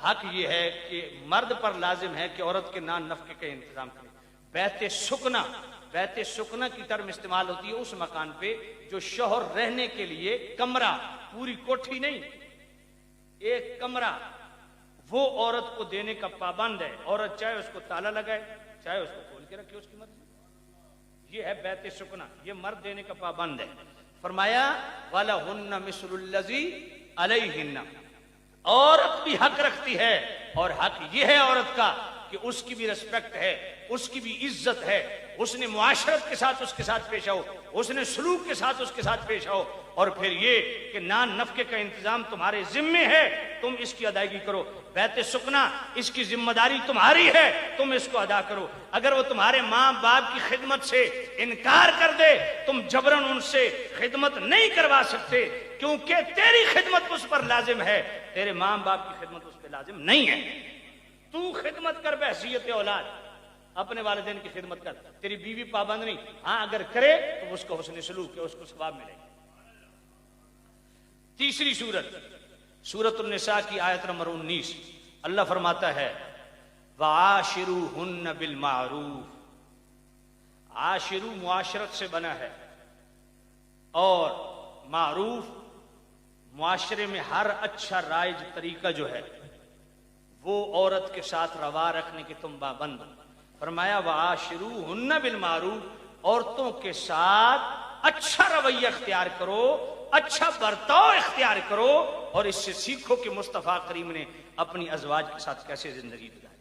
حق یہ ہے کہ مرد پر لازم ہے کہ عورت کے نان نفقے کا انتظام کرے. بیت سکنا کی ٹرم استعمال ہوتی ہے اس مکان پہ جو شوہر رہنے کے لیے کمرہ، پوری کوٹھی نہیں، ایک کمرہ، وہ عورت کو دینے کا پابند ہے. عورت چاہے اس کو تالا لگائے، چاہے اس کو کھول کے رکھے، اس کی مرضی. یہ ہے بیت سکنا، یہ مرد دینے کا پابند ہے. فرمایا وَلَهُنَّ مِثْلُ الَّذِي عَلَيْهِنَّ، عورت بھی حق رکھتی ہے، اور حق یہ ہے عورت کا کہ اس کی بھی ریسپیکٹ ہے، اس کی بھی عزت ہے، اس نے معاشرت کے ساتھ اس کے ساتھ پیش آؤ، اس نے سلوک کے ساتھ اس کے ساتھ پیش آؤ. اور پھر یہ کہ نان نفقے کا انتظام تمہارے ذمے ہے، تم اس کی ادائیگی کرو. بیت سکنا اس کی ذمہ داری تمہاری ہے، تم اس کو ادا کرو. اگر وہ تمہارے ماں باپ کی خدمت سے انکار کر دے، تم جبرن ان سے خدمت نہیں کروا سکتے، کیونکہ تیری خدمت اس پر لازم ہے، تیرے ماں باپ کی خدمت اس پہ لازم نہیں ہے. تو خدمت کر بحیثیت اولاد، اپنے والدین کی خدمت کر. تیری بیوی پابند نہیں، ہاں اگر کرے تو اس کو حسن سلوک ہے، اس کو ثواب ملے گا. تیسری سورت النساء کی آیت نمبر 19، اللہ فرماتا ہے وَعَاشِرُوهُنَّ بِالْمَعْرُوفِ. عاشرو معاشرت سے بنا ہے، اور معروف معاشرے میں ہر اچھا رائج طریقہ جو ہے وہ عورت کے ساتھ روا رکھنے کی تم پابند. فرمایا وَعَاشِرُوهُنَّ بِالْمَعْرُوفِ، عورتوں کے ساتھ اچھا رویہ اختیار کرو، اچھا برتاؤ اختیار کرو، اور اس سے سیکھو کہ مصطفیٰ کریم نے اپنی ازواج کے ساتھ کیسے زندگی گزاری،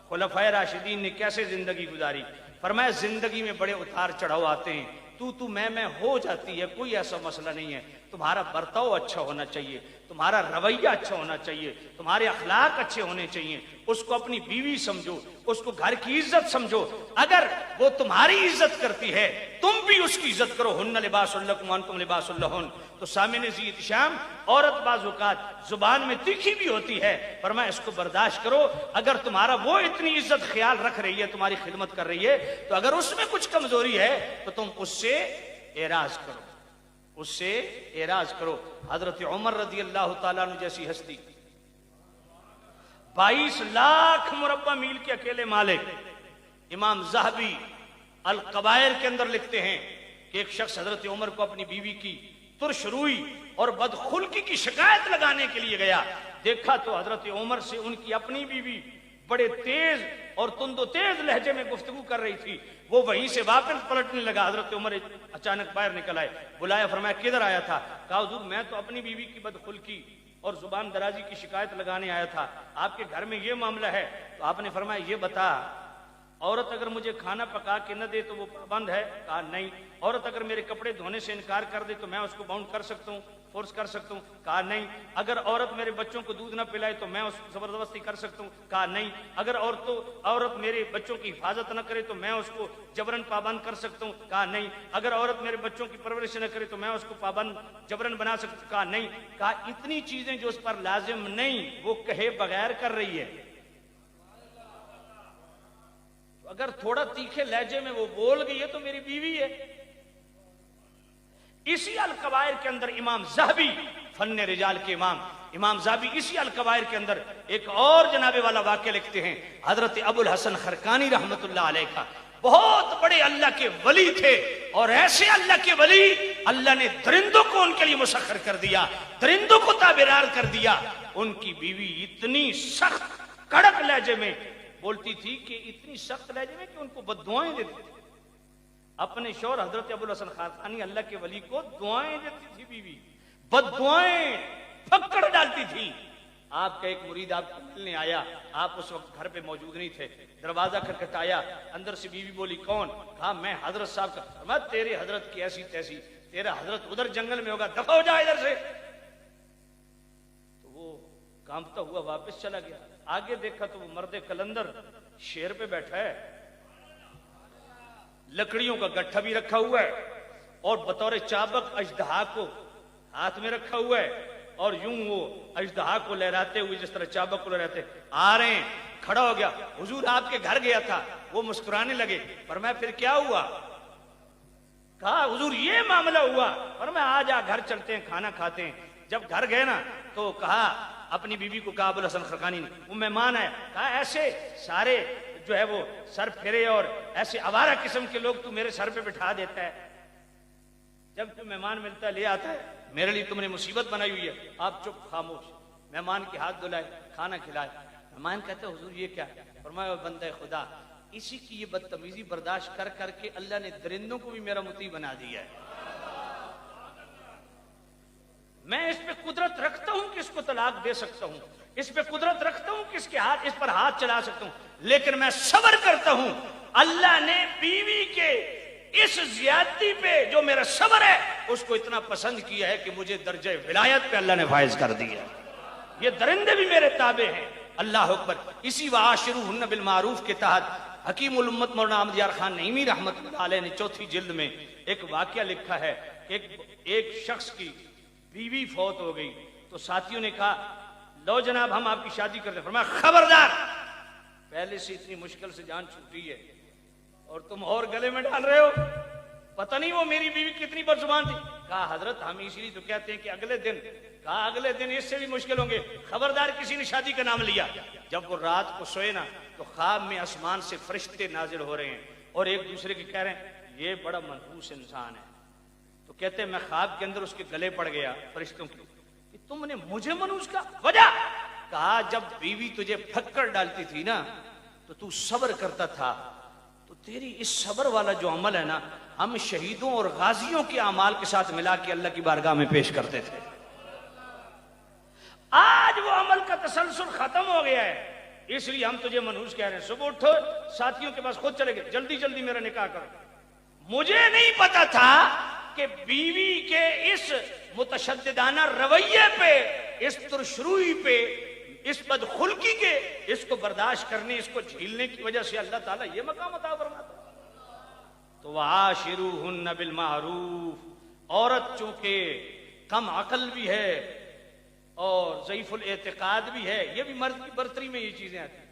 خلفائے راشدین نے کیسے زندگی گزاری. فرمایا زندگی میں بڑے اتار چڑھاؤ آتے ہیں، تو میں ہو جاتی ہے، کوئی ایسا مسئلہ نہیں ہے. تمہارا برتاؤ اچھا ہونا چاہیے، تمہارا رویہ اچھا ہونا چاہیے، تمہارے اخلاق اچھے ہونے چاہیے. اس کو اپنی بیوی سمجھو، اس کو گھر کی عزت سمجھو. اگر وہ تمہاری عزت کرتی ہے تم بھی اس کی عزت کرو. ہن لباس لکم وانتم لباس لہن. تو سامعین ذی احتشام، عورت بعض اوقات زبان میں تیکھی بھی ہوتی ہے، فرمایا اس کو برداشت کرو. اگر تمہارا وہ اتنی عزت خیال رکھ رہی ہے، تمہاری خدمت کر رہی ہے، تو اگر اس میں کچھ کمزوری ہے تو تم اس سے اعراض کرو، اس سے اعراض کرو. حضرت عمر رضی اللہ تعالیٰ عنہ جیسی ہستی، 22 لاکھ مربع میل کے اکیلے مالک، امام ذہبی القبائر کے اندر لکھتے ہیں کہ ایک شخص حضرت عمر کو اپنی بیوی کی ترش روئی اور بدخلقی کی شکایت لگانے کے لیے گیا. دیکھا تو حضرت عمر سے ان کی اپنی بیوی بڑے تیز اور تند و تیز لہجے میں گفتگو کر رہی تھی. وہ وہیں سے واپس پلٹنے لگا. حضرت عمر اچانک باہر نکل آئے، بلایا، فرمایا کدھر آیا تھا؟ کہا حضور میں تو اپنی بیوی کی بدخلقی اور زبان درازی کی شکایت لگانے آیا تھا، آپ کے گھر میں یہ معاملہ ہے. تو آپ نے فرمایا یہ بتا، عورت اگر مجھے کھانا پکا کے نہ دے تو وہ پابند ہے؟ کہا نہیں. عورت اگر میرے کپڑے دھونے سے انکار کر دے تو میں اس کو باؤنڈ کر سکتا ہوں، فورس کر سکتا ہوں؟ کہا نہیں. اگر عورت میرے بچوں کو دودھ نہ پلائے تو میں اس کو زبردستی کر سکتا ہوں؟ کہا نہیں. اگر عورت میرے بچوں کی حفاظت نہ کرے تو میں اس کو جبرن پابند کر سکتا ہوں؟ کہا نہیں. اگر عورت میرے بچوں کی پرورش نہ کرے تو میں اس کو پابند جبرن بنا سکتا ہوں؟ کہا نہیں. کہا اتنی چیزیں جو اس پر لازم نہیں وہ کہے بغیر کر رہی ہے. اگر تھوڑا تیکھے لہجے میں وہ بول گئی ہے تو میری بیوی ہے. اسی القبائر کے اندر امام ذہبی، فن رجال کے امام ذہبی اسی القبائر کے اندر ایک اور جناب والا واقعہ لکھتے ہیں. حضرت ابو الحسن خرقانی رحمت اللہ علیہ کا بہت بڑے اللہ کے ولی تھے، اور ایسے اللہ کے ولی اللہ نے درندوں کو ان کے لیے مسخر کر دیا، درندوں کو تابعدار کر دیا. ان کی بیوی اتنی سخت کڑک لہجے میں بولتی تھی کہ اتنی سخت لہجے میں کہ ان کو بددعائیں دیتی تھی. اپنے شوہر حضرت ابو الحسن خرقانی اللہ کے ولی کو دعائیں دیتی تھی بیوی، بددعائیں پھکڑ ڈالتی تھی. آپ کا ایک مرید آپ کو ملنے آیا، آپ اس وقت گھر پہ موجود نہیں تھے. دروازہ کھٹکھٹایا، اندر سے بیوی بولی کون؟ کہا میں حضرت صاحب کا. میں تیرے حضرت کی ایسی تیسی، تیرا حضرت ادھر جنگل میں ہوگا، دفع ہو جا ادھر سے. تو وہ کانپتا ہوا واپس چلا گیا. آگے دیکھا تو وہ مرد کلندر شیر پہ بیٹھا ہے. لکڑیوں کا گٹھا بھی رکھا ہوا ہے اور بطور چابک اژدہا کو ہاتھ میں رکھا ہوا ہے اور یوں وہ اژدہا کو لہراتے ہوئے جس طرح چابک کو لہراتے آ رہے ہیں. کھڑا ہو گیا, حضور آپ کے گھر گیا تھا. وہ مسکرانے لگے. فرمایا پھر کیا ہوا؟ کہا حضور یہ معاملہ ہوا. فرمایا آ جا گھر چلتے ہیں کھانا کھاتے ہیں. جب گھر گئے نا تو کہا اپنی بیوی کو کہا ابوالحسن خرقانی نے, وہ مہمان ہے. کہا ایسے سارے جو ہے وہ سر پھیرے اور ایسے آوارہ قسم کے لوگ تو میرے سر پہ بٹھا دیتا ہے. جب کوئی مہمان ملتا ہے لے آتا ہے, میرے لیے تم نے مصیبت بنائی ہوئی ہے. آپ چپ خاموش. مہمان کے ہاتھ دھلائے, کھانا کھلائے. مہمان کہتے حضور یہ کیا؟ فرمایا بندہ خدا, اسی کی یہ بدتمیزی برداشت کر کر کے اللہ نے درندوں کو بھی میرا مطیع بنا دیا ہے. میں اس پہ قدرت رکھتا ہوں کہ اس کو طلاق دے سکتا ہوں, اس پہ قدرت رکھتا ہوں کہ اس پر ہاتھ چلا سکتا ہوں, لیکن میں صبر کرتا ہوں. اللہ نے بیوی کے اس زیادتی پہ جو میرا صبر ہے اس کو اتنا پسند کیا ہے کہ مجھے درجہ ولایت پہ اللہ نے فائز کر دیا. یہ درندے بھی میرے تابع ہیں. اللہ اکبر. اسی وعاشروہن بالمعروف کے تحت حکیم الامت مولانا احمد یار خان نعیمی رحمت اللہ علیہ نے 4 جلد میں ایک واقعہ لکھا ہے. ایک شخص کی بیوی فوت ہو گئی تو ساتھیوں نے کہا لو جناب ہم آپ کی شادی کرتے ہیں. فرمایا خبردار, پہلے سے اتنی مشکل سے جان چھوٹی ہے اور تم اور گلے میں ڈال رہے ہو. پتہ نہیں وہ میری بیوی کتنی بدزبان تھی. کہا حضرت ہم اسی لیے تو کہتے ہیں کہ اگلے دن. کہا اگلے دن اس سے بھی مشکل ہوں گے. خبردار کسی نے شادی کا نام لیا. جب وہ رات کو سوئے نا تو خواب میں آسمان سے فرشتے نازل ہو رہے ہیں اور ایک دوسرے کے کہہ رہے ہیں یہ بڑا منحوس انسان ہے. تو کہتے ہیں میں خواب کے اندر اس کے گلے پڑ گیا فرشتوں کے کہ تم نے مجھے منحوس کہا. وجہ؟ کہا جب بیوی تجھے پھکر ڈالتی تھی نا تو صبر کرتا تھا, تو تیری اس صبر والا جو عمل ہے نا ہم شہیدوں اور غازیوں کے اعمال کے ساتھ ملا کے اللہ کی بارگاہ میں پیش کرتے تھے. آج وہ عمل کا تسلسل ختم ہو گیا ہے, اس لیے ہم تجھے منحوس کہہ رہے ہیں. صبح اٹھو ساتھیوں کے پاس خود چلے گئے, جلدی جلدی میرا نکاح کرو. مجھے نہیں پتا تھا کہ بیوی کے اس متشددانہ رویے پہ, اس ترشروئی پہ, اس بدخلقی کے, اس کو برداشت کرنے, اس کو جھیلنے کی وجہ سے اللہ تعالیٰ یہ مقام عطا فرماتا. تو وعاشروہن بالمعروف. عورت چونکہ کم عقل بھی ہے اور ضعیف الاعتقاد بھی ہے, یہ بھی مرد کی برتری میں یہ چیزیں آتی ہیں,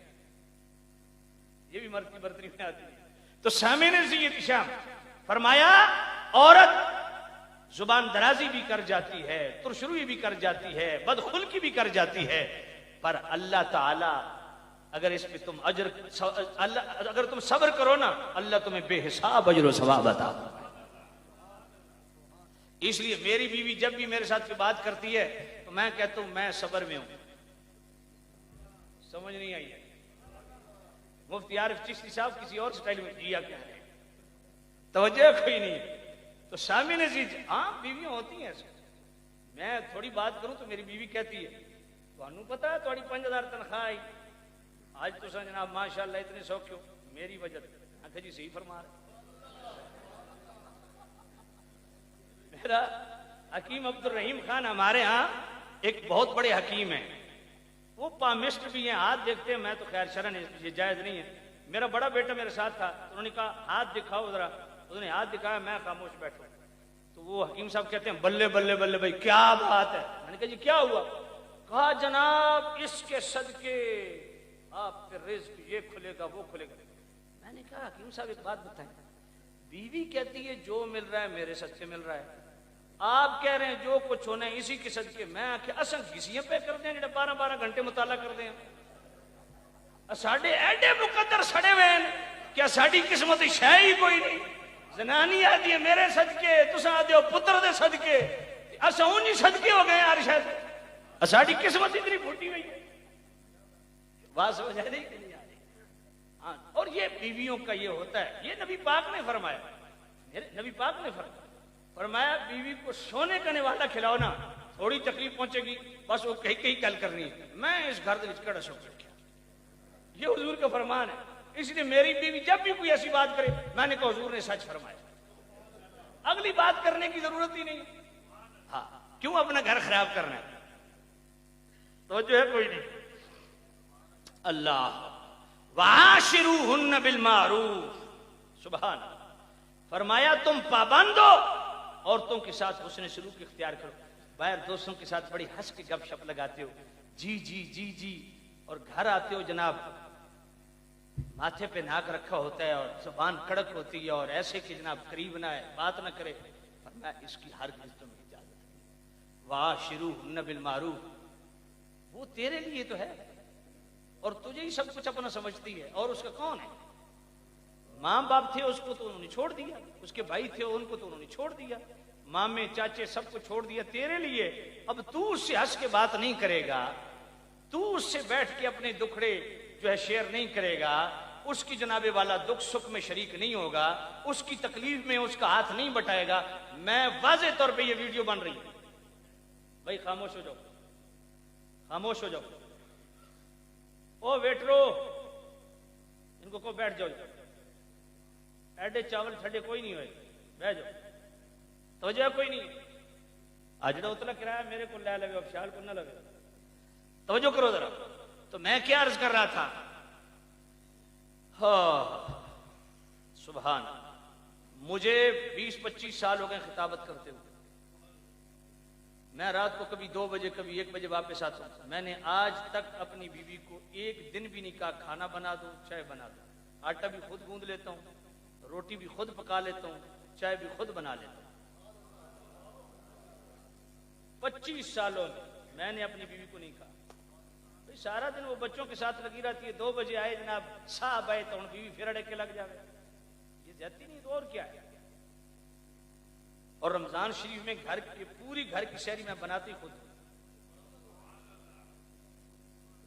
یہ بھی مرد کی برتری میں آتی ہیں. تو سامعین سید شام فرمایا عورت زبان درازی بھی کر جاتی ہے, ترشروئی بھی کر جاتی ہے, بدخلقی بھی کر جاتی ہے, پر اللہ تعالی اگر اس پہ تم اگر تم صبر کرو نا اللہ تمہیں بے حساب اجر و ثواب عطا. اس لیے میری بیوی جب بھی میرے ساتھ بات کرتی ہے تو میں کہتا ہوں میں صبر میں ہوں. سمجھ نہیں آئی ہے؟ مفتی عارف چشتی صاحب کسی اور سٹائل میں جیا کیا ہے, توجہ کوئی نہیں ہے. تو سامع نزید ہاں بیویاں ہوتی ہیں, میں تھوڑی بات کروں تو میری بیوی کہتی ہے تمہیں پتا ہے تھوڑی 5000 تنخواہ آئی آج تو سر جناب ماشاءاللہ اتنے شوق کیوں؟ میری وجہ آخر جی صحیح فرما رہے. میرا حکیم عبد الرحیم خان ہمارے ہاں ایک بہت بڑے حکیم ہیں, وہ پامسٹ بھی ہیں, ہاتھ دیکھتے ہیں. میں تو خیر شرن یہ جائز نہیں ہے. میرا بڑا بیٹا میرے ساتھ تھا, انہوں نے کہا ہاتھ دکھاؤ ذرا. انہوں نے ہاتھ دکھایا, میں خاموش بیٹھا. تو وہ حکیم صاحب کہتے ہیں بلے بلے بلے بھائی کیا بات ہے. میں نے کہا جی کیا ہوا؟ کہا جناب اس کے صدقے آپ کے رزق یہ کھلے گا وہ کھلے گا. میں نے کہا حکیم صاحب ایک بات بتائیں, بیوی کہتی ہے جو مل رہا ہے میرے صدقے مل رہا ہے, آپ کہہ رہے ہیں جو کچھ ہونا ہے اسی کے صدقے. میں اصل گھسیاں پہ کر دیں 12-12 گھنٹے مطالعہ کر دیں. ساڈے ایڈے مقدر سڑے ہوئے ہیں, کیا ساڈی قسمت شے ہی کوئی نہیں؟ زنانی آدھی ہے میرے صدقے, تساں آدھے ہو پتر دے صدقے, اساں انہی صدقے ہو گئے ہر شے. ساڈی قسمت اتنی پھوٹی ہوئی ہے. بات سمجھ آ رہی کہ نہیں آ رہی؟ ہاں, اور یہ بیویوں کا یہ ہوتا ہے. یہ نبی پاک نے فرمایا, نبی پاک نے فرمایا بیوی کو سونے کا نوالا کھلاؤ نا, تھوڑی تکلیف پہنچے گی بس وہ کہیں کہیں کل کرنی ہے. میں اس گھر دے وچ کڑا سو رکھیا, یہ حضور کا فرمان ہے. اس لیے میری بیوی جب بھی کوئی ایسی بات کرے میں نے کہا حضور نے سچ فرمایا, اگلی بات کرنے کی ضرورت ہی نہیں. ہاں کیوں اپنا گھر خراب کرنا ہے؟ تو جو ہے کوئی نہیں. اللہ وعاشروہن بالمعروف. سبحان اللہ. فرمایا تم پابند ہو، عورتوں کے ساتھ حسن سلوک اختیار کرو، باہر دوستوں کے ساتھ بڑی ہنس کے گپ شپ لگاتے ہو، جی جی جی جی، اور گھر آتے ہو جناب ماتھے پہ ناک رکھا ہوتا ہے اور زبان کڑک ہوتی ہے اور ایسے کہ جناب قریب نہ ہے، بات نہ کرے، فرمایا اس کی ہرگز تمہیں اجازت نہیں، وعاشروہن بالمعروف، وہ تیرے لیے تو ہے اور تجھے ہی سب کچھ اپنا سمجھتی ہے، اور اس کا کون ہے؟ ماں باپ تھے اس کو تو انہوں نے چھوڑ دیا، اس کے بھائی تھے ان کو تو انہوں نے چھوڑ دیا، مامے چاچے سب کو چھوڑ دیا تیرے لیے، اب تو اس سے ہنس کے بات نہیں کرے گا، تو اس سے بیٹھ کے اپنے دکھڑے جو ہے شیئر نہیں کرے گا، اس کی جناب والا دکھ سکھ میں شریک نہیں ہوگا، اس کی تکلیف میں اس کا ہاتھ نہیں بٹائے گا، میں واضح طور پہ یہ ویڈیو بن رہی ہے، بھائی خاموش ہو جاؤ، خاموش ہو جاؤ، او ویٹرو ان کو کہو بیٹھ جاؤ، ایڈے چاول ٹھڈے کوئی نہیں ہوئے، بیٹھ جاؤ، توجہ کوئی نہیں، آجڑا اتلا کرایہ میرے کو لے لگے، اب خیال کو نہ لگے، توجہ کرو ذرا۔ تو میں کیا عرض کر رہا تھا؟ ہاں سبحان، مجھے 20-25 سال ہو گئے خطابت کرتے ہوئے، میں رات کو کبھی 2 بجے کبھی 1 بجے واپس آتا ہوں، میں نے آج تک اپنی بیوی کو ایک دن بھی نہیں کہا کھانا بنا دو چائے بنا دو، آٹا بھی خود گوندھ لیتا ہوں، روٹی بھی خود پکا لیتا ہوں، چائے بھی خود بنا لیتا ہوں۔ 25 سالوں میں نے اپنی بیوی کو نہیں کہا، سارا دن وہ بچوں کے ساتھ لگی رہتی ہے، 2 بجے آئے جناب صاحب آئے تو بیوی پھر اڑے کے لگ جائے، یہ زیادتی نہیں تو اور کیا ہے؟ اور رمضان شریف میں گھر کی پوری گھر کی سحری میں بناتی خود،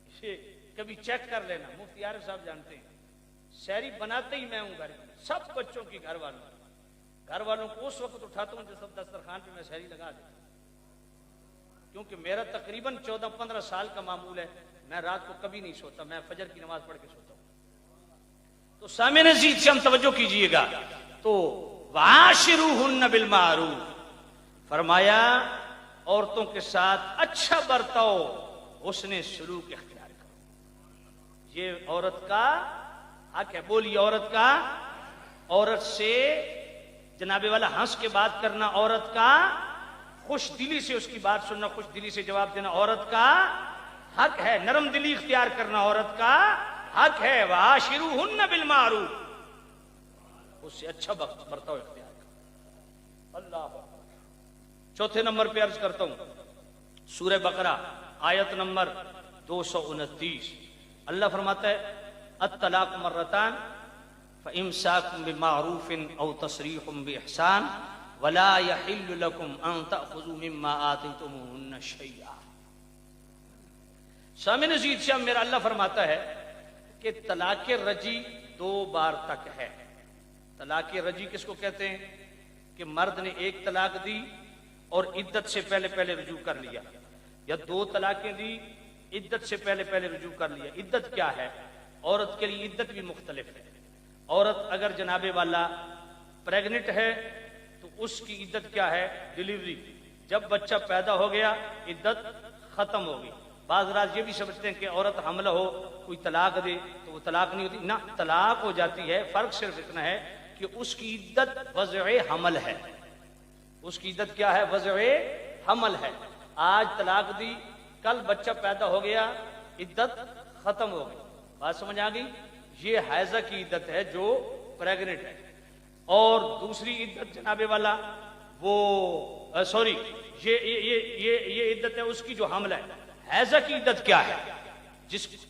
اسے کبھی چیک کر لینا، مفتی عارف صاحب جانتے ہیں، سحری بناتے ہی میں ہوں گھر کی، سب بچوں کی، گھر والوں کو اس وقت اٹھاتا ہوں جب سب دسترخوان پہ میں سحری لگا دیتا ہوں، کیونکہ میرا تقریباً 14-15 سال کا معمول ہے، میں رات کو کبھی نہیں سوتا، میں فجر کی نماز پڑھ کے سوتا ہوں۔ تو سامعین عزیز سے ہم توجہ کیجئے گا، تو وعاشروہن بالمعروف، فرمایا عورتوں کے ساتھ اچھا برتاؤ، حسن سلوک اختیار کرو، یہ عورت کا حق ہے، بولی عورت کا، عورت سے جناب والا ہنس کے بات کرنا عورت کا، خوش دلی سے اس کی بات سننا، خوش دلی سے جواب دینا عورت کا حق ہے، نرم دلی اختیار کرنا عورت کا حق ہے، وعاشروہن بالمعروف، اس سے اچھا برتاؤ اختیار کرنا۔ اللہ چوتھے نمبر پہ عرض کرتا ہوں، سورہ بقرہ آیت نمبر 229، اللہ فرماتا ہے الطلاق مرتان فامساک بمعروف او تصریح باحسان ولا يحل لكم ان تاخذوا مما آتيتموهن شيئا۔ سامعین عزیز سے میرا اللہ فرماتا ہے کہ طلاق رجی 2 بار تک ہے۔ طلاق رجی کس کو کہتے ہیں؟ کہ مرد نے 1 طلاق دی اور عدت سے پہلے رجوع کر لیا، یا 2 طلاقیں دی عدت سے پہلے رجوع کر لیا۔ عدت کیا ہے؟ عورت کے لیے عدت بھی مختلف ہے۔ عورت اگر جناب والا پریگننٹ ہے تو اس کی عدت کیا ہے؟ ڈیلیوری، جب بچہ پیدا ہو گیا عدت ختم ہو گئی۔ بعض راز یہ بھی سمجھتے ہیں کہ عورت حاملہ ہو کوئی طلاق دے تو وہ طلاق نہیں ہوتی، نہ طلاق ہو جاتی ہے، فرق صرف اتنا ہے کہ اس کی عدت وضع حمل ہے، اس کی عدت کیا ہے؟ وضع حمل ہے۔ آج طلاق دی، کل بچہ پیدا ہو گیا، عدت ختم ہو گئی، بات سمجھ آ گئی؟ یہ حیضہ کی عدت ہے جو پریگننٹ ہے، اور دوسری عدت جناب والا وہ سوری یہ عدت ہے اس کی جو حمل ہے۔ حیضہ کی عدت کیا ہے؟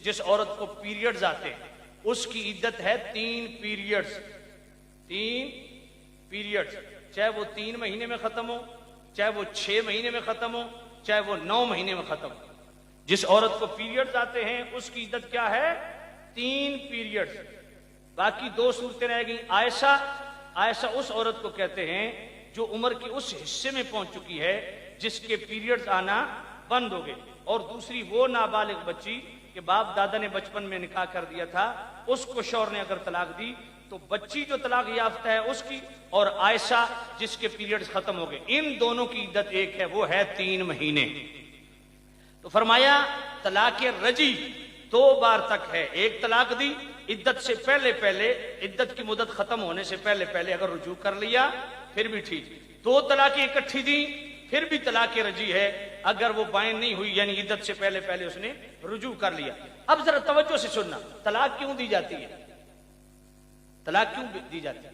جس عورت کو پیریڈز آتے ہیں اس کی عدت ہے 3 پیریڈز، 3 پیریڈز، چاہے وہ 3 مہینے میں ختم ہو، چاہے وہ 6 مہینے میں ختم ہو، چاہے وہ 9 مہینے میں ختم ہو۔ جس عورت کو پیریڈز آتے ہیں اس کی عدت کیا ہے؟ 3 پیریڈز۔ باقی 2 صورتیں رہ گئیں۔ عائشہ اس عورت کو کہتے ہیں جو عمر کے اس حصے میں پہنچ چکی ہے جس کے پیریڈز آنا بند ہو گئے، اور دوسری وہ نابالغ بچی کہ باپ دادا نے بچپن میں نکاح کر دیا تھا، اس کو شوہر نے اگر طلاق دی تو بچی جو طلاق یافتہ ہے اس کی، اور عائشہ جس کے پیریڈز ختم ہو گئے، ان دونوں کی عدت ایک ہے، وہ ہے 3 مہینے۔ تو فرمایا طلاق رجی 2 بار تک ہے، 1 طلاق دی عدت سے پہلے پہلے، عدت کی مدت ختم ہونے سے پہلے پہلے اگر رجوع کر لیا پھر بھی ٹھیک. 2 طلاقیں اکٹھی دی پھر بھی طلاق رجی ہے اگر وہ بائن نہیں ہوئی، یعنی عدت سے پہلے پہلے اس نے رجوع کر لیا. اب ذرا توجہ سے سننا، طلاق کیوں دی جاتی ہے؟ طلاق کیوں دی جاتی ہے؟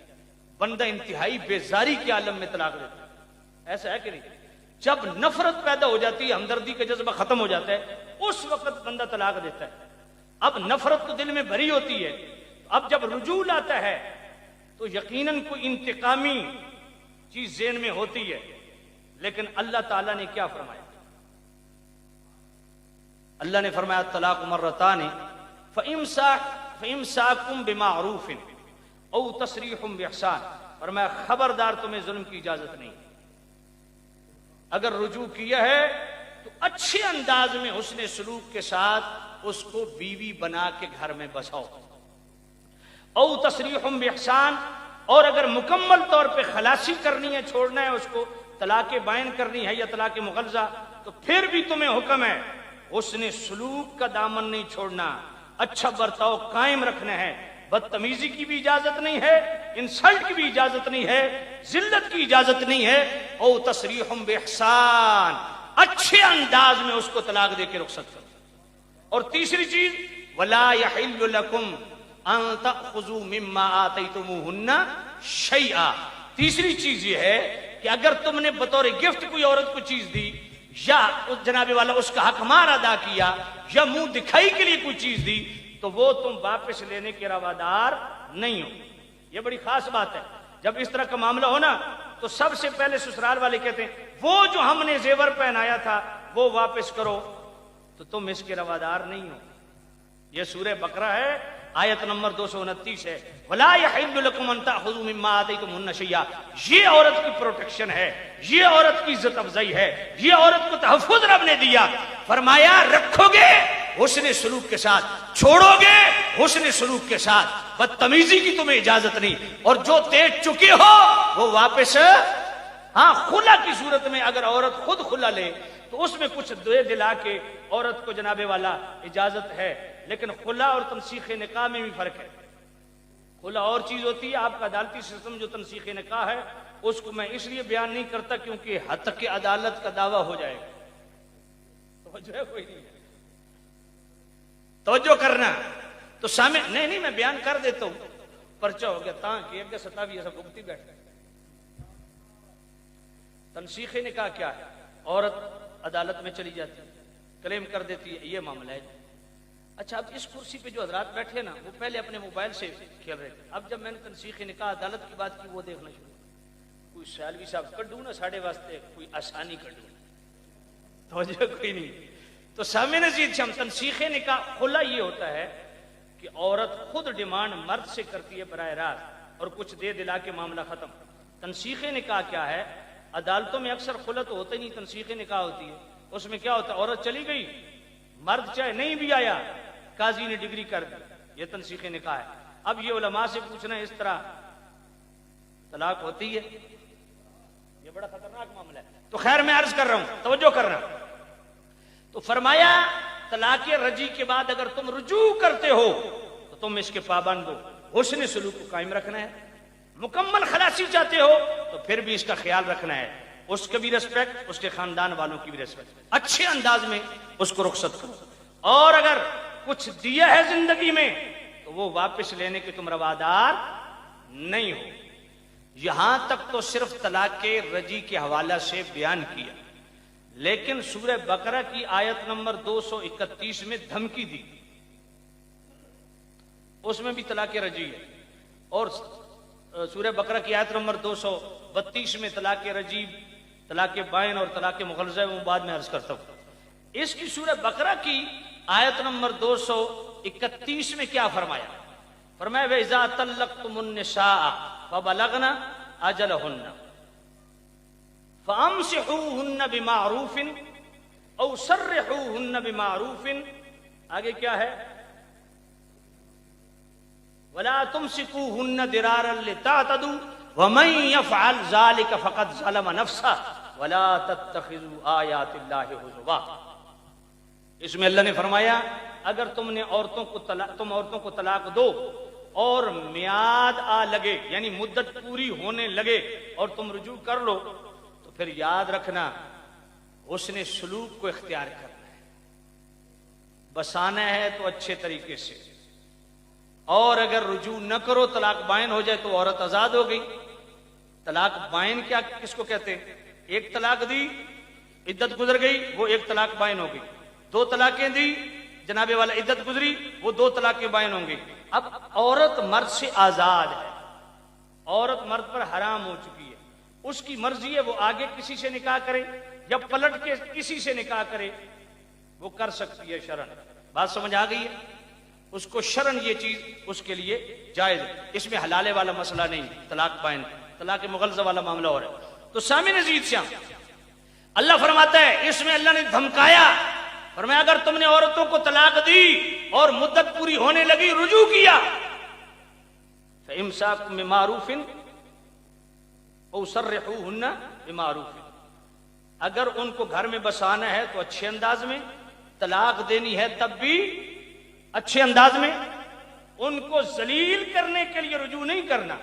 بندہ انتہائی بیزاری کے عالم میں طلاق دیتا ہے، ایسا ہے کہ نہیں؟ جب نفرت پیدا ہو جاتی ہے، ہمدردی کا جذبہ ختم ہو جاتا ہے، اس وقت بندہ طلاق دیتا ہے. اب نفرت تو دل میں بھری ہوتی ہے، اب جب رجوع آتا ہے تو یقیناً کوئی انتقامی چیز ذہن میں ہوتی ہے. لیکن اللہ تعالیٰ نے کیا فرمایا؟ اللہ نے فرمایا طلاق مرتان فإمساک بمعروف او تسریح بإحسان. فرمایا خبردار تمہیں ظلم کی اجازت نہیں، اگر رجوع کیا ہے تو اچھے انداز میں حسن سلوک کے ساتھ اس کو بیوی بنا کے گھر میں بساؤ. او تسریح بإحسان، اور اگر مکمل طور پہ خلاصی کرنی ہے، چھوڑنا ہے اس کو، طلاق بائن کرنی ہے یا طلاق مغلظہ، تو پھر بھی تمہیں حکم ہے حسن سلوک کا دامن نہیں چھوڑنا، اچھا برتاؤ قائم رکھنا ہے. بدتمیزی کی بھی اجازت نہیں ہے، انسلٹ کی بھی اجازت نہیں ہے، ذلت کی اجازت نہیں ہے. او تسریح بإحسان، اچھے انداز میں اس کو طلاق دے کے رخصت کرو. اور تیسری چیز ولا يحل لكم ان تاخذوا مما آتيتموهن شيئا. تیسری چیز یہ ہے کہ اگر تم نے بطور گفٹ کوئی عورت کو چیز دی یا جناب والا اس کا حق مار ادا کیا یا منہ دکھائی کے لیے کوئی چیز دی تو وہ تم واپس لینے کے روادار نہیں ہو. یہ بڑی خاص بات ہے. جب اس طرح کا معاملہ ہو نا تو سب سے پہلے سسرال والے کہتے ہیں وہ جو ہم نے زیور پہنایا تھا وہ واپس کرو، تو تم اس کے روادار نہیں ہو. یہ سورہ بقرہ ہے، آیت نمبر 229 ہے. وَلَا يَحِلُّ لَكُمْ أَن تَأْخُذُوا مِمَّا آتَيْتُمُوهُنَّ شَيْئًا. یہ عورت کی پروٹیکشن ہے، یہ عورت کی عزت افزائی ہے، یہ عورت کو تحفظ رب نے دیا. فرمایا رکھو گے حسن سلوک کے ساتھ، چھوڑو گے حسن سلوک کے ساتھ. بدتمیزی کی تمہیں اجازت نہیں. اور جو تیز چکے ہو وہ واپس، ہاں خلا کی صورت میں اگر عورت خود خلا لے تو اس میں کچھ دے دلا کے عورت کو جناب والا اجازت ہے. لیکن خلا اور تنسیخ نکاح میں بھی فرق ہے. خلا اور چیز ہوتی ہے، آپ کا عدالتی سسٹم جو تنسیخ نکاح ہے اس کو میں اس لیے بیان نہیں کرتا کیونکہ حق عدالت کا دعویٰ ہو جائے گا. توجہ ہے کوئی نہیں؟ توجہ کرنا تو سامنے نہیں میں بیان کر دیتا ہوں. پرچہ ہو گیا تاں کہ ایک ستاوی ایسا بھگتی بیٹھتا. تنسیخ نکاح کیا ہے؟ عورت عدالت میں چلی جاتی ہے، کلیم کر دیتی ہے، یہ معاملہ ہے. اچھا اب اس کرسی پہ جو حضرات بیٹھے نا وہ پہلے اپنے موبائل سے کھیل رہے تھے. اب جب میں نے تنسیخ نکاح عدالت کی بات کی وہ دیکھنا شروع. کوئی سیالوی صاحب کڈوں نا ساڑھے واسطے، کوئی آسانی کڈوں. توجہ کوئی نہیں. تو سامع نزید ہم تنسیخ نکاح خلا یہ ہوتا ہے کہ عورت خود ڈیمانڈ مرد سے کرتی ہے براہ راست اور کچھ دے دلا کے معاملہ ختم. تنسیخ نکاح کیا ہے؟ عدالتوں میں اکثر خلا تو ہوتا ہی نہیں، تنسیخ نکاح ہوتی ہے. اس میں کیا ہوتا ہے؟ عورت چلی گئی، مرد چاہے نہیں بھی آیا، قاضی نے ڈگری کر دی. یہ تنسیخ نکاح ہے. اب یہ علماء سے پوچھنا اس طرح طلاق ہوتی ہے؟ یہ بڑا خطرناک معاملہ ہے. تو خیر میں عرض کر رہا ہوں، توجہ کرنا. تو فرمایا طلاق رجی کے بعد اگر تم رجوع کرتے ہو تو تم اس کے پابند ہو، حسن سلوک کو قائم رکھنا ہے. مکمل خلاصی چاہتے ہو تو پھر بھی اس کا خیال رکھنا ہے، اس کا بھی ریسپیکٹ، اس کے خاندان والوں کی بھی ریسپیکٹ. اچھے انداز میں اس کو رخصت کرو. اور اگر کچھ دیا ہے زندگی میں تو وہ واپس لینے کے تم روادار نہیں ہو. یہاں تک تو صرف طلاق رجی کے حوالہ سے بیان کیا، لیکن سورہ بقرہ کی آیت نمبر 231 میں دھمکی دی، اس میں بھی طلاق رجی ہے. اور سورہ بقرہ کی آیت نمبر 232 میں طلاق رجی، طلاق بائن اور طلاق مغلظہ وہ بعد میں عرض کرتا ہوں. اس کی سورہ بقرہ کی آیت نمبر 231 میں کیا فرمایا؟ فرمایا وَإِذَا طَلَّقْتُمُ النِّسَاءَ فَبَلَغْنَ أَجَلَهُنَّ فَأَمْسِحُوهُنَّ بِمَعْرُوفٍ أَوْ سَرِّحُوهُنَّ بِمَعْرُوفٍ. آگے کیا ہے؟ وَلَا تُمْسِكُوهُنَّ دِرَارًا لِتَعْتَدُوا وَمَنْ يَفْعَلْ ذَلِكَ فَقَدْ ظَلَمَ نَفْسَهُ وَلَا تَتَّخِذُوا آيَاتِ اللَّهِ هُزُوًا. اس میں اللہ نے فرمایا اگر تم عورتوں کو طلاق دو اور میعاد آ لگے یعنی مدت پوری ہونے لگے اور تم رجوع کر لو تو پھر یاد رکھنا حسن سلوک کو اختیار کرنا ہے، بسانا ہے تو اچھے طریقے سے، اور اگر رجوع نہ کرو طلاق بائن ہو جائے تو عورت آزاد ہو گئی۔ طلاق بائن کیا کس کو کہتے ہیں؟ ایک طلاق دی عدت گزر گئی وہ ایک طلاق بائن ہو گئی، دو طلاقیں دی جناب والا عدت گزری وہ دو طلاقیں بائن ہوں گی۔ اب عورت مرد سے آزاد ہے، عورت مرد پر حرام ہو چکی ہے، اس کی مرضی ہے وہ آگے کسی سے نکاح کرے یا پلٹ کے کسی سے نکاح کرے، وہ کر سکتی ہے شرعن۔ بات سمجھ آ گئی ہے؟ اس کو شرعن یہ چیز اس کے لیے جائز ہے، اس میں حلالے والا مسئلہ نہیں، طلاق بائن طلاق مغلظہ والا معاملہ اور ہے۔ تو سامعین عزیز سے اللہ فرماتا ہے اس میں اللہ نے دھمکایا، فرمایا اگر تم نے عورتوں کو طلاق دی اور مدت پوری ہونے لگی رجوع کیا فَإِمْسَاكُمْ بِمَعْرُوفٍ أَوْ سَرِّحُوهُنَّ بِمَعْرُوفٍ، اگر ان کو گھر میں بسانا ہے تو اچھے انداز میں، طلاق دینی ہے تب بھی اچھے انداز میں، ان کو ذلیل کرنے کے لیے رجوع نہیں کرنا،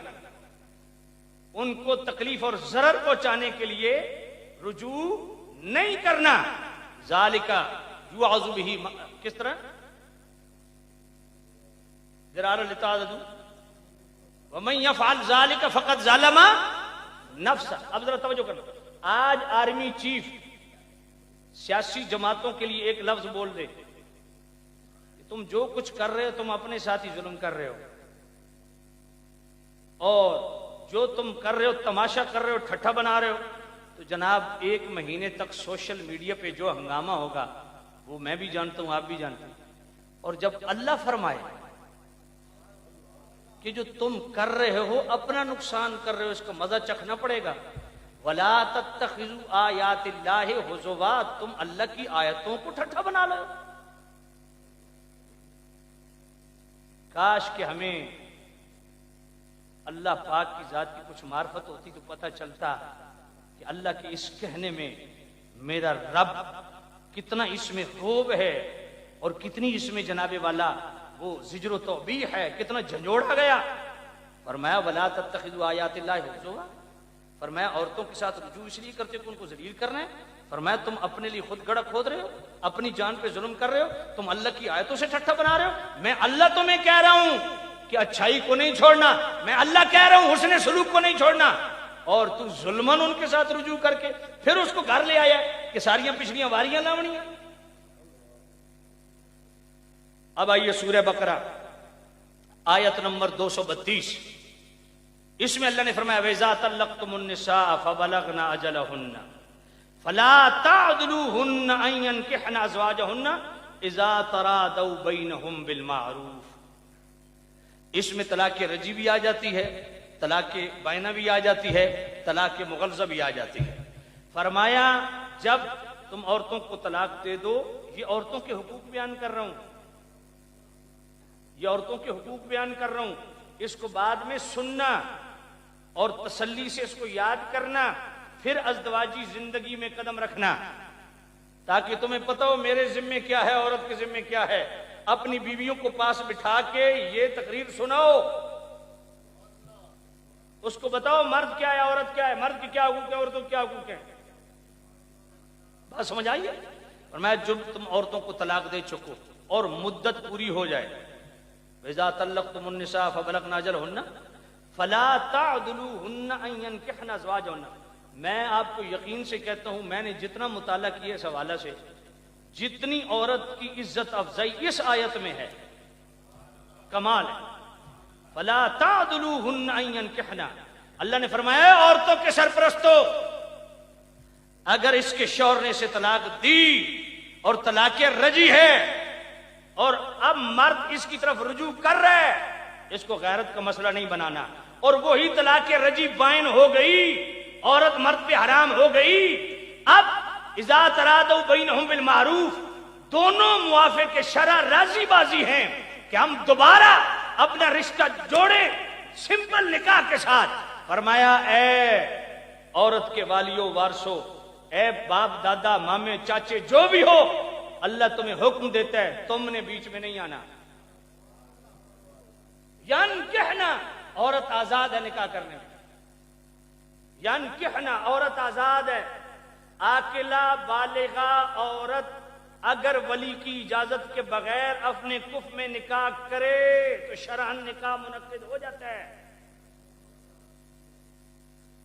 ان کو تکلیف اور ضرر پہنچانے کے لیے رجوع نہیں کرنا۔ ذالک یوعظ بہ، کس طرح؟ ذرارا لتعتدوا ومن یفعل ذالک فقد ظلم نفسہ۔ اب ذرا توجہ کرنا، آج آرمی چیف سیاسی جماعتوں کے لیے ایک لفظ بول دے کہ تم جو کچھ کر رہے ہو تم اپنے ساتھ ہی ظلم کر رہے ہو، اور جو تم کر رہے ہو تماشا کر رہے ہو، ٹھٹھا بنا رہے ہو، تو جناب ایک مہینے تک سوشل میڈیا پہ جو ہنگامہ ہوگا وہ میں بھی جانتا ہوں، آپ بھی جانتے ہیں۔ اور جب اللہ فرمائے کہ جو تم کر رہے ہو اپنا نقصان کر رہے ہو، اس کا مزہ چکھنا پڑے گا۔ وَلَا تَتَّخِذُوا آیَاتِ اللَّهِ ہُزُوًا، تم اللہ کی آیتوں کو ٹھٹھا بنا لو۔ کاش کہ ہمیں اللہ پاک کی ذات کی کچھ معرفت ہوتی تو پتہ چلتا کہ اللہ کے اس کہنے میں میرا رب کتنا اس میں خوب ہے اور کتنی اس میں جناب والا وہ زجر و توبیح ہے، کتنا جھنجھوڑا گیا۔ فرمایا وَلَا تَتَّخِذُوا آیَاتِ اللَّهِ ہُزُوًا، فرمایا عورتوں کے ساتھ رجوع اس لیے کرتے کہ ان کو ذلیل کرنا ہے۔ فرمایا تم اپنے لیے خود گڑھا کھود رہے ہو، اپنی جان پہ ظلم کر رہے ہو، تم اللہ کی آیتوں سے ٹھٹھا بنا رہے ہو۔ میں اللہ تمہیں کہہ رہا ہوں کہ اچھائی کو نہیں چھوڑنا، میں اللہ کہہ رہا ہوں حسن سلوک کو نہیں چھوڑنا، اور تو ظلمن ان کے ساتھ رجوع کر کے پھر اس کو گھر لے آیا کہ ساریاں پچھلیاں واریاں لاونی ہیں۔ اب آئیے سورہ بقرہ آیت نمبر 232، اس میں اللہ نے فرمایا وَإِذَا طَلَّقْتُمُ النِّسَاءَ فَبَلَغْنَ أَجَلَهُنَّ فَلَا تَعْضُلُوهُنَّ أَن يَنكِحْنَ أَزْوَاجَهُنَّ إِذَا تَرَاضَوْا بَيْنَهُمْ بِالْمَعْرُوفِ، اس میں طلاق رجعی بھی آ جاتی ہے، طلاق بائنہ بھی آ جاتی ہے، طلاق مغلظہ بھی آ جاتی ہے۔ فرمایا جب تم عورتوں کو طلاق دے دو، یہ عورتوں کے حقوق بیان کر رہا ہوں، یہ عورتوں کے حقوق بیان کر رہا ہوں، اس کو بعد میں سننا اور تسلی سے اس کو یاد کرنا، پھر ازدواجی زندگی میں قدم رکھنا، تاکہ تمہیں پتہ ہو میرے ذمے کیا ہے، عورت کے ذمے کیا ہے۔ اپنی بیویوں کو پاس بٹھا کے یہ تقریر سناؤ، اس کو بتاؤ مرد کیا ہے، عورت کیا ہے، مرد کی کیا حقوق ہے، عورتوں کے کیا حقوق ہیں۔ بات سمجھ آئیے؟ فرمایا جب تم عورتوں کو طلاق دے چکو اور مدت پوری ہو جائے، وَإِذَا طَلَّقْتُمُ النِّسَاءَ فَبَلَغْنَ أَجَلَهُنَّ فَلَا تَعْضُلُوهُنَّ أَن يَنكِحْنَ أَزْوَاجَهُنَّ، میں آپ کو یقین سے کہتا ہوں، میں نے جتنا مطالعہ کیا اس حوالہ سے، جتنی عورت کی عزت افزائی اس آیت میں ہے کمال ہے۔ فَلَا تَعْضُلُوهُنَّ أَن يَنكِحْنَ، اللہ نے فرمایا عورتوں کے سرپرستو، اگر اس کے شوہر نے اسے طلاق دی اور طلاق رجعی ہے اور اب مرد اس کی طرف رجوع کر رہا ہے، اس کو غیرت کا مسئلہ نہیں بنانا، اور وہی طلاق رجعی بائن ہو گئی، عورت مرد پہ حرام ہو گئی۔ اب اذا تراضوا بینہم بالمعروف، دونوں موافق شرع راضی بازی ہیں کہ ہم دوبارہ اپنا رشتہ جوڑیں سمپل نکاح کے ساتھ۔ فرمایا اے عورت کے والیو وارثو، اے باپ دادا مامے چاچے جو بھی ہو، اللہ تمہیں حکم دیتا ہے تم نے بیچ میں نہیں آنا. ینکحنا عورت آزاد ہے نکاح کرنے میں. ینکحنا عورت آزاد ہے. عاقلہ بالغہ عورت اگر ولی کی اجازت کے بغیر اپنے کف میں نکاح کرے تو شرعاً نکاح منعقد ہو جاتا ہے.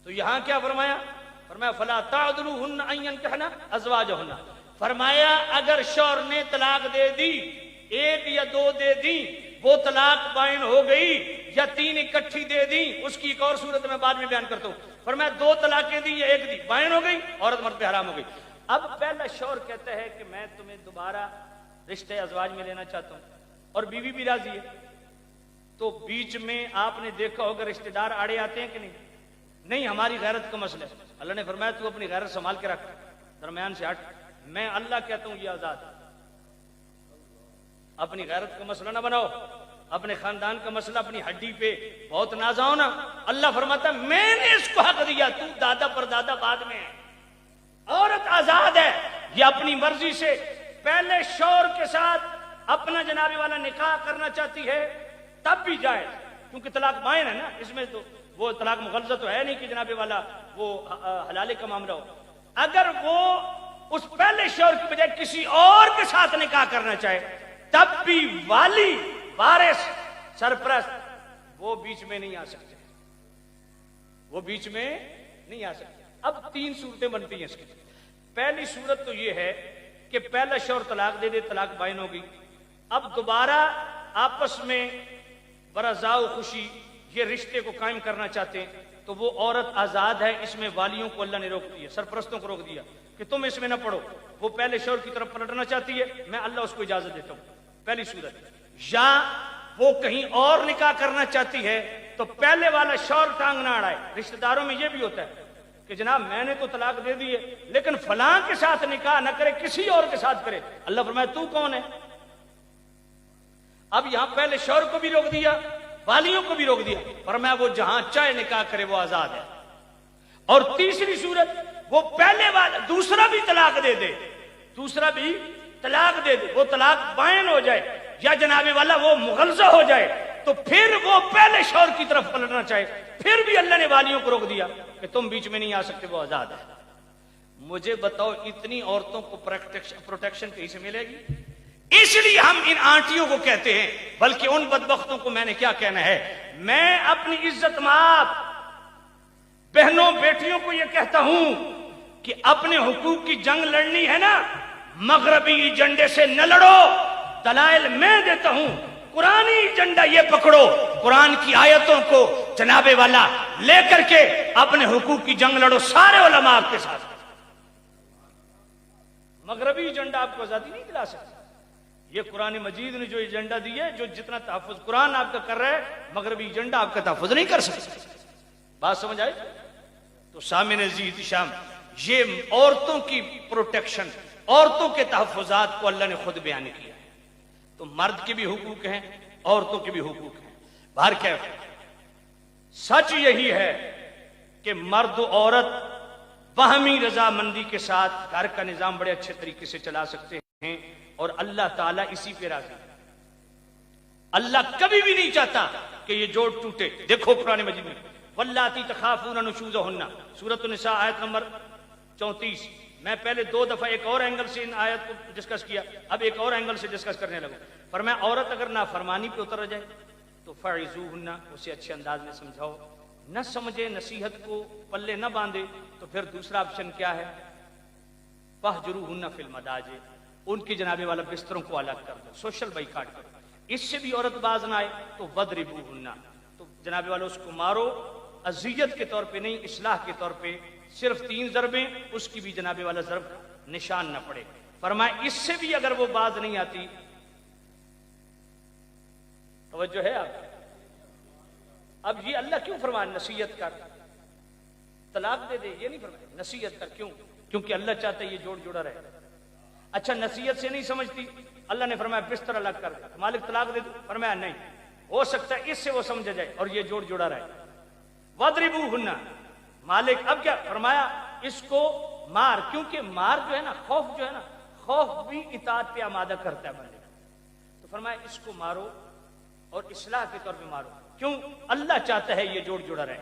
تو یہاں کیا فرمایا؟ فرمایا فلا تعذلوہن ان ینکحن ازواجہن. فرمایا اگر شوہر نے طلاق دے دی، ایک یا دو دے دی، وہ طلاق بائن ہو گئی، یا تین اکٹھی دے دی، اس کی ایک اور صورت میں بعد میں بیان کرتا ہوں. فرمایا دو طلاقیں دی یا ایک دی، بائن ہو گئی، عورت مرد پہ حرام ہو گئی. اب پہلا شوہر کہتا ہے کہ میں تمہیں دوبارہ رشتے ازواج میں لینا چاہتا ہوں، اور بیوی بھی راضی ہے. تو بیچ میں آپ نے دیکھا ہوگا رشتے دار آڑے آتے ہیں کہ نہیں؟ ہماری غیرت کا مسئلہ ہے. اللہ نے فرمایا تو اپنی غیرت سنبھال کے رکھ، درمیان سے ہٹ. میں اللہ کہتا ہوں یہ آزاد ہے. اپنی غیرت کا مسئلہ نہ بناؤ، اپنے خاندان کا مسئلہ اپنی ہڈی پہ بہت نازاؤ نا. اللہ فرماتا ہے میں نے اس کو حق دیا، تو دادا پر دادا بعد میں ہے. عورت آزاد ہے، یہ اپنی مرضی سے پہلے شوہر کے ساتھ اپنا جناب والا نکاح کرنا چاہتی ہے تب بھی جائے، کیونکہ طلاق بائن ہے نا. اس میں تو وہ طلاق مغلظہ تو ہے نہیں کہ جناب والا وہ حلالے کا معاملہ ہو. اگر وہ اس پہلے شوہر کی بجائے کسی اور کے ساتھ نکاح کرنا چاہے تب بھی والی، وارث، سرپرست وہ بیچ میں نہیں آ سکتے، وہ بیچ میں نہیں آ سکتے. اب تین صورتیں بنتی ہیں اس کی. پہلی صورت تو یہ ہے کہ پہلا شوہر طلاق دے دے، طلاق بائن ہو گئی. اب دوبارہ آپس میں برضا و خوشی یہ رشتے کو قائم کرنا چاہتے ہیں تو وہ عورت آزاد ہے. اس میں والیوں کو اللہ نے روک دیا، سرپرستوں کو روک دیا کہ تم اس میں نہ پڑو. وہ پہلے شوہر کی طرف پلٹنا چاہتی ہے، میں اللہ اس کو اجازت دیتا ہوں. پہلی صورت. یا وہ کہیں اور نکاح کرنا چاہتی ہے تو پہلے والا شوہر ٹانگ نہ اڑائے. رشتہ داروں میں یہ بھی ہوتا ہے کہ جناب میں نے تو طلاق دے دی ہے لیکن فلاں کے ساتھ نکاح نہ کرے، کسی اور کے ساتھ کرے. اللہ فرمایا تو کون ہے؟ اب یہاں پہلے شوہر کو بھی روک دیا، والیوں کو بھی روک دیا. فرمایا وہ جہاں چاہے نکاح کرے وہ آزاد ہے. اور تیسری صورت وہ پہلے والا دوسرا بھی طلاق دے دے، دوسرا بھی طلاق دے دے، وہ طلاق بائن ہو جائے یا جناب والا وہ مغلظہ ہو جائے تو پھر وہ پہلے شوہر کی طرف پلٹنا چاہے، پھر بھی اللہ نے والیوں کو روک دیا کہ تم بیچ میں نہیں آ سکتے، وہ آزاد ہے. مجھے بتاؤ اتنی عورتوں کو پروٹیکشن کہیں سے ملے گی؟ اس لیے ہم ان آنٹیوں کو کہتے ہیں، بلکہ ان بدبختوں کو میں نے کیا کہنا ہے. میں اپنی عزت مآب بہنوں بیٹیوں کو یہ کہتا ہوں کہ اپنے حقوق کی جنگ لڑنی ہے نا، مغربی ایجنڈے سے نہ لڑو. دلائل میں دیتا ہوں. قرآنی ایجنڈا یہ پکڑو، قرآن کی آیتوں کو جناب والا لے کر کے اپنے حقوق کی جنگ لڑو سارے علماء کے ساتھ. مغربی ایجنڈا آپ کو آزادی نہیں دلا سکتا. یہ قرآن مجید نے جو ایجنڈا دی ہے، جو جتنا تحفظ قرآن آپ کا کر رہا ہے، مغربی ایجنڈا آپ کا تحفظ نہیں کر سکتا. بات سمجھ آئی؟ تو سامعین عزیز شام، یہ عورتوں کی پروٹیکشن، عورتوں کے تحفظات کو اللہ نے خود بیان کیا ہے. تو مرد کے بھی حقوق ہیں، عورتوں کے بھی حقوق ہیں. باہر کیا سچ یہی ہے کہ مرد و عورت باہمی رضامندی کے ساتھ گھر کا نظام بڑے اچھے طریقے سے چلا سکتے ہیں، اور اللہ تعالیٰ اسی پہ راضی. اللہ کبھی بھی نہیں چاہتا کہ یہ جوڑ ٹوٹے. دیکھو قرآن مجید میں واللاتی تخافون نشوزہن، سورۃ النساء آیت نمبر 34. میں پہلے 2 دفعہ ایک اور اینگل سے ان آیت کو ڈسکس کیا، اب ایک اور اینگل سے ڈسکس کرنے لگا. فرمایا عورت اگر نافرمانی پہ اتر جائے تو فعظوہن، اسے اچھے انداز میں سمجھاؤ. نہ سمجھے، نصیحت کو پلے نہ باندھے تو پھر دوسرا آپشن کیا ہے؟ فاہجروہن فی المضاجع، ان کی جناب والا بستروں کو الگ کر دو، سوشل بائیکاٹ کر دو. اس سے بھی عورت باز نہ آئے تو وضربوہن، تو جناب والا اس کو مارو، اذیت کے طور پہ نہیں، اصلاح کے طور پہ. صرف 3 ضربیں، اس کی بھی جناب والا ضرب نشان نہ پڑے. فرمایا اس سے بھی اگر وہ باز نہیں آتی، توجہ ہے آپ؟ اب یہ اللہ کیوں فرمایا نصیحت کر، طلاق دے دے، یہ نہیں فرمایا نصیحت کر. کیوں؟ کیونکہ اللہ چاہتا ہے یہ جوڑ جوڑا رہے. اچھا نصیحت سے نہیں سمجھتی، اللہ نے فرمایا بستر الگ کر دے. مالک طلاق دے دو، فرمایا نہیں، ہو سکتا ہے اس سے وہ سمجھ جائے اور یہ جوڑ جوڑا رہے. وَاضْرِبُوهُنَّ، مالک اب کیا فرمایا؟ اس کو مار، کیونکہ مار جو ہے نا، خوف جو ہے نا، خوف بھی اطاعت پہ آمادہ کرتا ہے بندے کو. تو فرمایا اس کو مارو اور اصلاح کے طور پہ مارو. کیوں؟ اللہ چاہتا ہے یہ جوڑ جڑا رہے.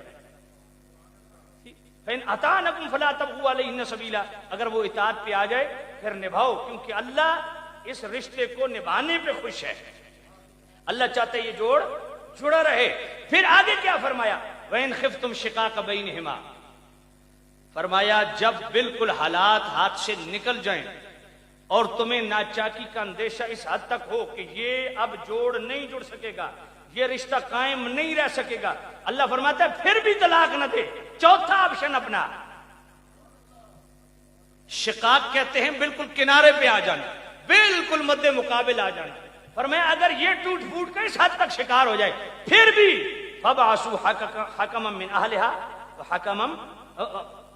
فَإِنْ أَطَعْنَكُمْ فَلَا تَبْغُوا عَلَيْهِنَّ سَبِيلًا, اگر وہ اطاعت پہ آ جائے پھر نبھاؤ, کیونکہ اللہ اس رشتے کو نبھانے پہ خوش ہے. اللہ چاہتا ہے یہ جوڑ جڑا رہے. پھر آگے کیا فرمایا؟ وَإِنْ خِفْتُمْ شِقَاقَ بَيْنِهِمَا, فرمایا جب بالکل حالات ہاتھ سے نکل جائیں اور تمہیں ناچاکی کا اندیشہ اس حد تک ہو کہ یہ اب جوڑ نہیں جڑ سکے گا, یہ رشتہ قائم نہیں رہ سکے گا, اللہ فرماتا ہے پھر بھی طلاق نہ دے. چوتھا آپشن اپنا. شقاق کہتے ہیں بالکل کنارے پہ آ جانا, بالکل مد مقابل آ جانا. فرمایا اگر یہ ٹوٹ پھوٹ کر اس حد تک شکار ہو جائے پھر بھی فَبْعَثُوا حَكَمًا مِّنْ أَهْلِهَا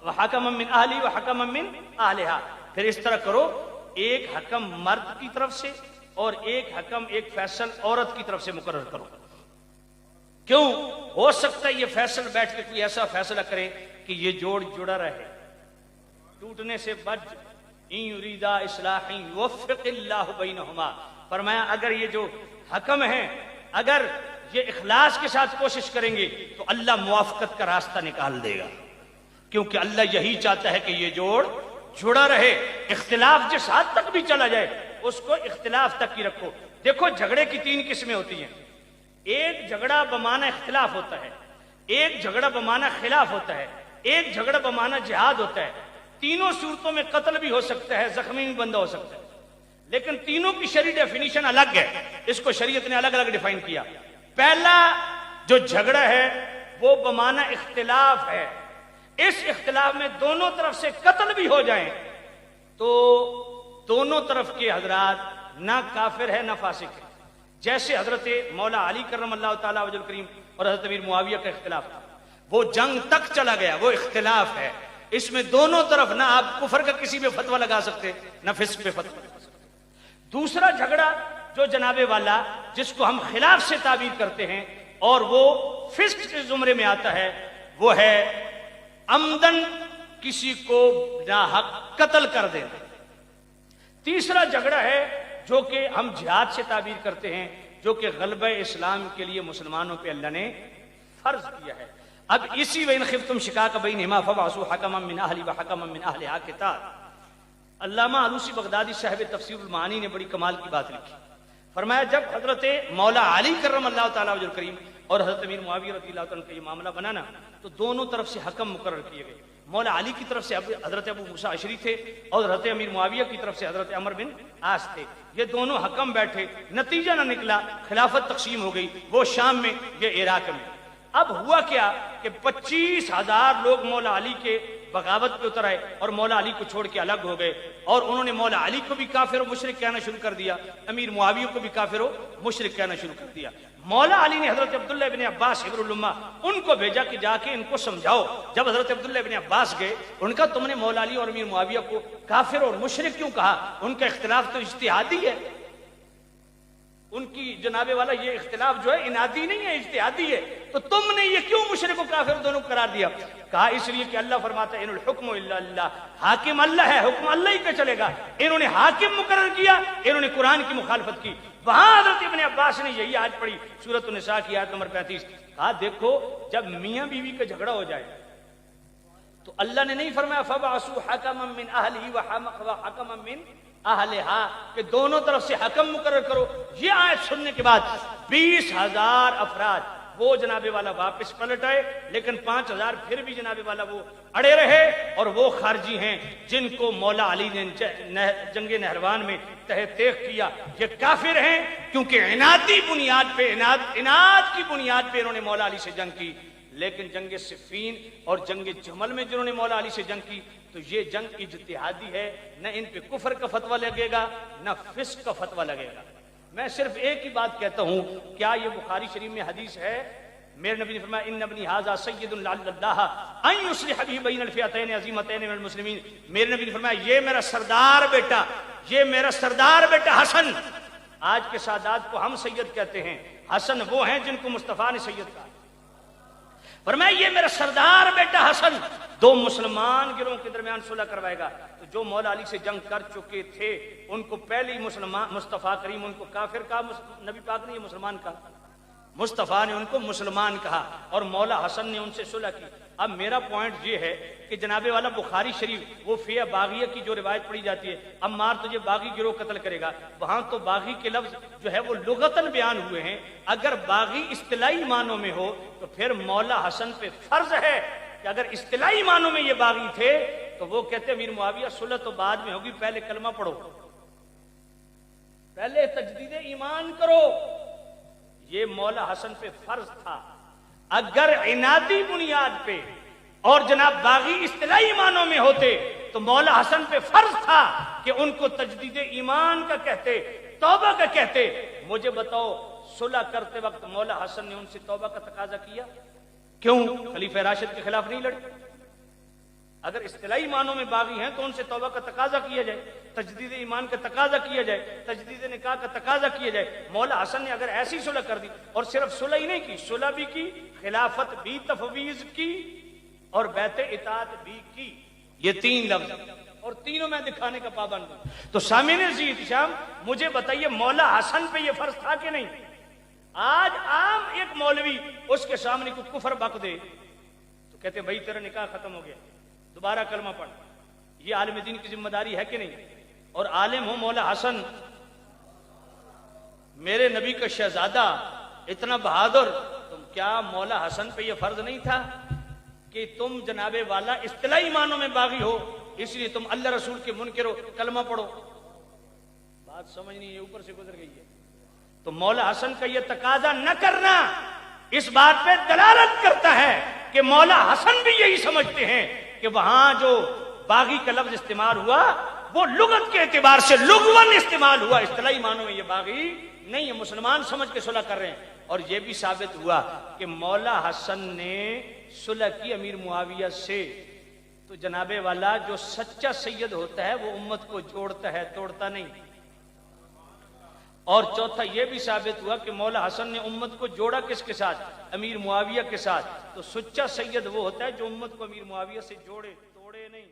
وَحَكَمًا مِّنْ أَهْلِهِ وَحَكَمًا مِّنْ أَهْلِهَا. پھر اس طرح کرو, ایک حکم مرد کی طرف سے اور ایک حکم ایک فیصل عورت کی طرف سے مقرر کرو. کیوں؟ ہو سکتا ہے یہ فیصل بیٹھ کے کوئی ایسا فیصلہ کرے کہ یہ جوڑ جڑا رہے, ٹوٹنے سے بچ. إِن يُرِيدَا إِصْلَاحًا يُوَفِّقِ اللَّهُ بَيْنَهُمَا. فرمایا اگر یہ جو حکم ہیں اگر یہ اخلاص کے ساتھ کوشش کریں گے تو اللہ موافقت کا راستہ نکال دے گا, کیونکہ اللہ یہی چاہتا ہے کہ یہ جوڑ جڑا رہے. اختلاف جس حد تک بھی چلا جائے اس کو اختلاف تک ہی رکھو. دیکھو جھگڑے کی 3 قسمیں ہوتی ہیں. ایک جھگڑا بمعنی اختلاف ہوتا ہے, ایک جھگڑا بمعنی خلاف ہوتا ہے, ایک جھگڑا بمعنی جہاد ہوتا ہے. تینوں صورتوں میں قتل بھی ہو سکتا ہے, زخمی بھی بندہ ہو سکتا ہے, لیکن تینوں کی شرعی ڈیفینیشن الگ ہے. اس کو شریعت نے الگ الگ ڈیفائن کیا. پہلا جو جھگڑا ہے وہ بمعنی اختلاف ہے. اس اختلاف میں دونوں طرف سے قتل بھی ہو جائیں تو دونوں طرف کے حضرات نہ کافر ہے نہ فاسق ہے. جیسے حضرت مولا علی کرم اللہ تعالیٰ وجہ الکریم اور حضرت امیر معاویہ کا اختلاف تھا, وہ جنگ تک چلا گیا, وہ اختلاف ہے. اس میں دونوں طرف نہ آپ کفر کا کسی پہ فتویٰ لگا سکتے نہ فسق پہ فتویٰ لگا سکتے. دوسرا جھگڑا جو جناب والا جس کو ہم خلاف سے تعبیر کرتے ہیں اور وہ فسق کے زمرے میں آتا ہے, وہ ہے عمدن کسی کو ناحق قتل کر دینا. تیسرا جھگڑا ہے جو کہ ہم جہاد سے تعبیر کرتے ہیں, جو کہ غلبہ اسلام کے لیے مسلمانوں پہ اللہ نے فرض کیا ہے. اب اسی وَإِنْ خِفْتُمْ شِقَاقَ بَيْنِهِمَا فَابْعَثُوا حَكَمًا مِّنْ أَهْلِهِ وَحَكَمًا مِّنْ أَهْلِهَا کتاب. علامہ علوسی بغدادی صاحب تفسیر المعانی نے بڑی کمال کی بات لکھی. فرمایا جب حضرت مولا علی کرم اللہ تعالیٰ وجہ الکریم اور حضرت امیر معاویہ رضی اللہ عنہ کا یہ معاملہ بنانا تو دونوں طرف سے حکم مقرر کیے گئے. مولا علی کی طرف سے حضرت ابو موسیٰ اشعری تھے اور حضرت امیر معاویہ کی طرف سے حضرت عمر بن عاص تھے. یہ دونوں حکم بیٹھے, نتیجہ نہ نکلا, خلافت تقسیم ہو گئی, وہ شام میں یہ عراق میں. اب ہوا کیا کہ 25,000 لوگ مولا علی کے بغاوت پہ اتر آئے اور مولا علی کو چھوڑ کے الگ ہو گئے, اور انہوں نے مولا علی کو بھی کافر و مشرک کہنا شروع کر دیا, امیر معاویہ کو بھی کافر و مشرک کہنا شروع کر دیا. مولا علی نے حضرت عبداللہ ابن عباس حبر الامہ ان کو بھیجا کہ جا کے ان کو سمجھاؤ. جب حضرت عبداللہ ابن عباس گئے, ان کا تم نے مولا علی اور امیر معاویہ کو کافر اور مشرک کیوں کہا؟ ان کا اختلاف تو اجتہادی ہے. ان کی جناب والا یہ اختلاف جو ہے انادی نہیں ہے, اجتہادی ہے. تو تم نے یہ کیوں مشرک و کافر دونوں کو قرار دیا؟ کہا اس لیے کہ اللہ فرماتا ہے ان الحکم الا اللہ, حاکم اللہ ہے, حکم اللہ ہی کا چلے گا. انہوں نے حاکم مقرر کیا, انہوں نے قرآن کی مخالفت کی. وہاں حضرت ابن عباس نے یہی آیت پڑھی سورۃ النساء کی آیت نمبر 35. کہا دیکھو جب میاں بیوی کا جھگڑا ہو جائے تو اللہ نے نہیں فرمایا فَبْعَثُوا حَكَمًا مِّنْ أَهْلِهِ وَحَكَمًا مِّنْ أَهْلِهَا کہ دونوں طرف سے حکم مقرر کرو. یہ آیت سننے کے بعد 20,000 افراد وہ جناب والا واپس پلٹ آئے, لیکن 5,000 پھر بھی جناب والا وہ اڑے رہے, اور وہ خارجی ہیں جن کو مولا علی نے جنگ نہروان میں تہ تیغ کیا. یہ کافر ہیں کیونکہ عنادی بنیاد پہ, عناد کی بنیاد پہ انہوں نے مولا علی سے جنگ کی. لیکن جنگ صفین اور جنگ جمل میں جنہوں نے مولا علی سے جنگ کی تو یہ جنگ اجتہادی ہے, نہ ان پہ کفر کا فتویٰ لگے گا نہ فسق کا فتویٰ لگے گا. میں صرف ایک ہی بات کہتا ہوں, کیا یہ بخاری شریف میں حدیث ہے؟ میرے نبی نے فرمایا ان ابنی ھذا سید لعل اللہ ان یصلح به بین الفئتین عظیمتین من المسلمین. میرے نبی نے فرمایا یہ میرا سردار بیٹا, یہ میرا سردار بیٹا حسن. آج کے سادات کو ہم سید کہتے ہیں, حسن وہ ہیں جن کو مصطفیٰ نے سید کہا. فرمایا یہ میرا سردار بیٹا حسن دو مسلمان گروہوں کے درمیان صلح کروائے گا. تو جو مولا علی سے جنگ کر چکے تھے ان کو پہلے ہی مصطفیٰ کریم ان کو کافر کہا. نبی پاک نے یہ مسلمان کہا, مصطفیٰ نے ان کو مسلمان کہا, اور مولا حسن نے ان سے صلح کی. اب میرا پوائنٹ یہ ہے کہ جناب والا بخاری شریف وہ فیہ باغیہ کی جو روایت پڑھی جاتی ہے, عمار تجھے باغی گروہ قتل کرے گا, وہاں تو باغی کے لفظ جو ہے وہ لغتاً بیان ہوئے ہیں. اگر باغی اصطلاحی معنوں میں ہو تو پھر مولا حسن پہ فرض ہے کہ اگر اصطلاحی معنوں میں یہ باغی تھے تو وہ کہتے امیر معاویہ صلح تو بعد میں ہوگی, پہلے کلمہ پڑھو, پہلے تجدید ایمان کرو. یہ مولا حسن پہ فرض تھا. اگر عنادی بنیاد پہ اور جناب باغی اصطلاحی معنوں میں ہوتے تو مولا حسن پہ فرض تھا کہ ان کو تجدید ایمان کا کہتے, توبہ کا کہتے. مجھے بتاؤ صلح کرتے وقت مولا حسن نے ان سے توبہ کا تقاضا کیا؟ کیوں؟ خلیفہ راشد کے خلاف نہیں لڑے. اگر اصطلاحی معنوں میں باغی ہیں تو ان سے توبہ کا تقاضا کیا جائے, تجدید ایمان کا تقاضا کیا جائے, تجدید نکاح کا تقاضا کیا جائے. مولا حسن نے اگر ایسی صلح کر دی, اور صرف صلح ہی نہیں کی, صلح بھی کی, خلافت بھی تفویض کی, اور بیعت اطاعت بھی کی. یہ تین لفظ, اور تینوں میں دکھانے کا پابند ہوں. تو سامعین عزیز شام, مجھے بتائیے مولا حسن پہ یہ فرض تھا کہ نہیں؟ آج عام ایک مولوی اس کے سامنے کچھ کفر بک دے تو کہتے بھائی تیرا نکاح ختم ہو گیا, دوبارہ کلمہ پڑھ. یہ عالم دین کی ذمہ داری ہے کہ نہیں؟ اور عالم ہو مولا حسن, میرے نبی کا شہزادہ, اتنا بہادر, تم کیا مولا حسن پہ یہ فرض نہیں تھا کہ تم جناب والا اصطلاحی معنوں میں باغی ہو, اس لیے تم اللہ رسول کے منکر ہو, کلمہ پڑھو؟ بات سمجھ نہیں, یہ اوپر سے گزر گئی ہے. تو مولا حسن کا یہ تقاضا نہ کرنا اس بات پہ دلالت کرتا ہے کہ مولا حسن بھی یہی سمجھتے ہیں کہ وہاں جو باغی کا لفظ استعمال ہوا وہ لغت کے اعتبار سے لغون استعمال ہوا, اصطلاحی معنوں میں یہ باغی نہیں ہے, مسلمان سمجھ کے صلح کر رہے ہیں. اور یہ بھی ثابت ہوا کہ مولا حسن نے صلح کی امیر معاویہ سے. تو جناب والا جو سچا سید ہوتا ہے وہ امت کو جوڑتا ہے, توڑتا نہیں. اور چوتھا یہ بھی ثابت ہوا کہ مولا حسن نے امت کو جوڑا کس کے ساتھ؟ امیر معاویہ کے ساتھ. تو سچا سید وہ ہوتا ہے جو امت کو امیر معاویہ سے جوڑے, توڑے نہیں.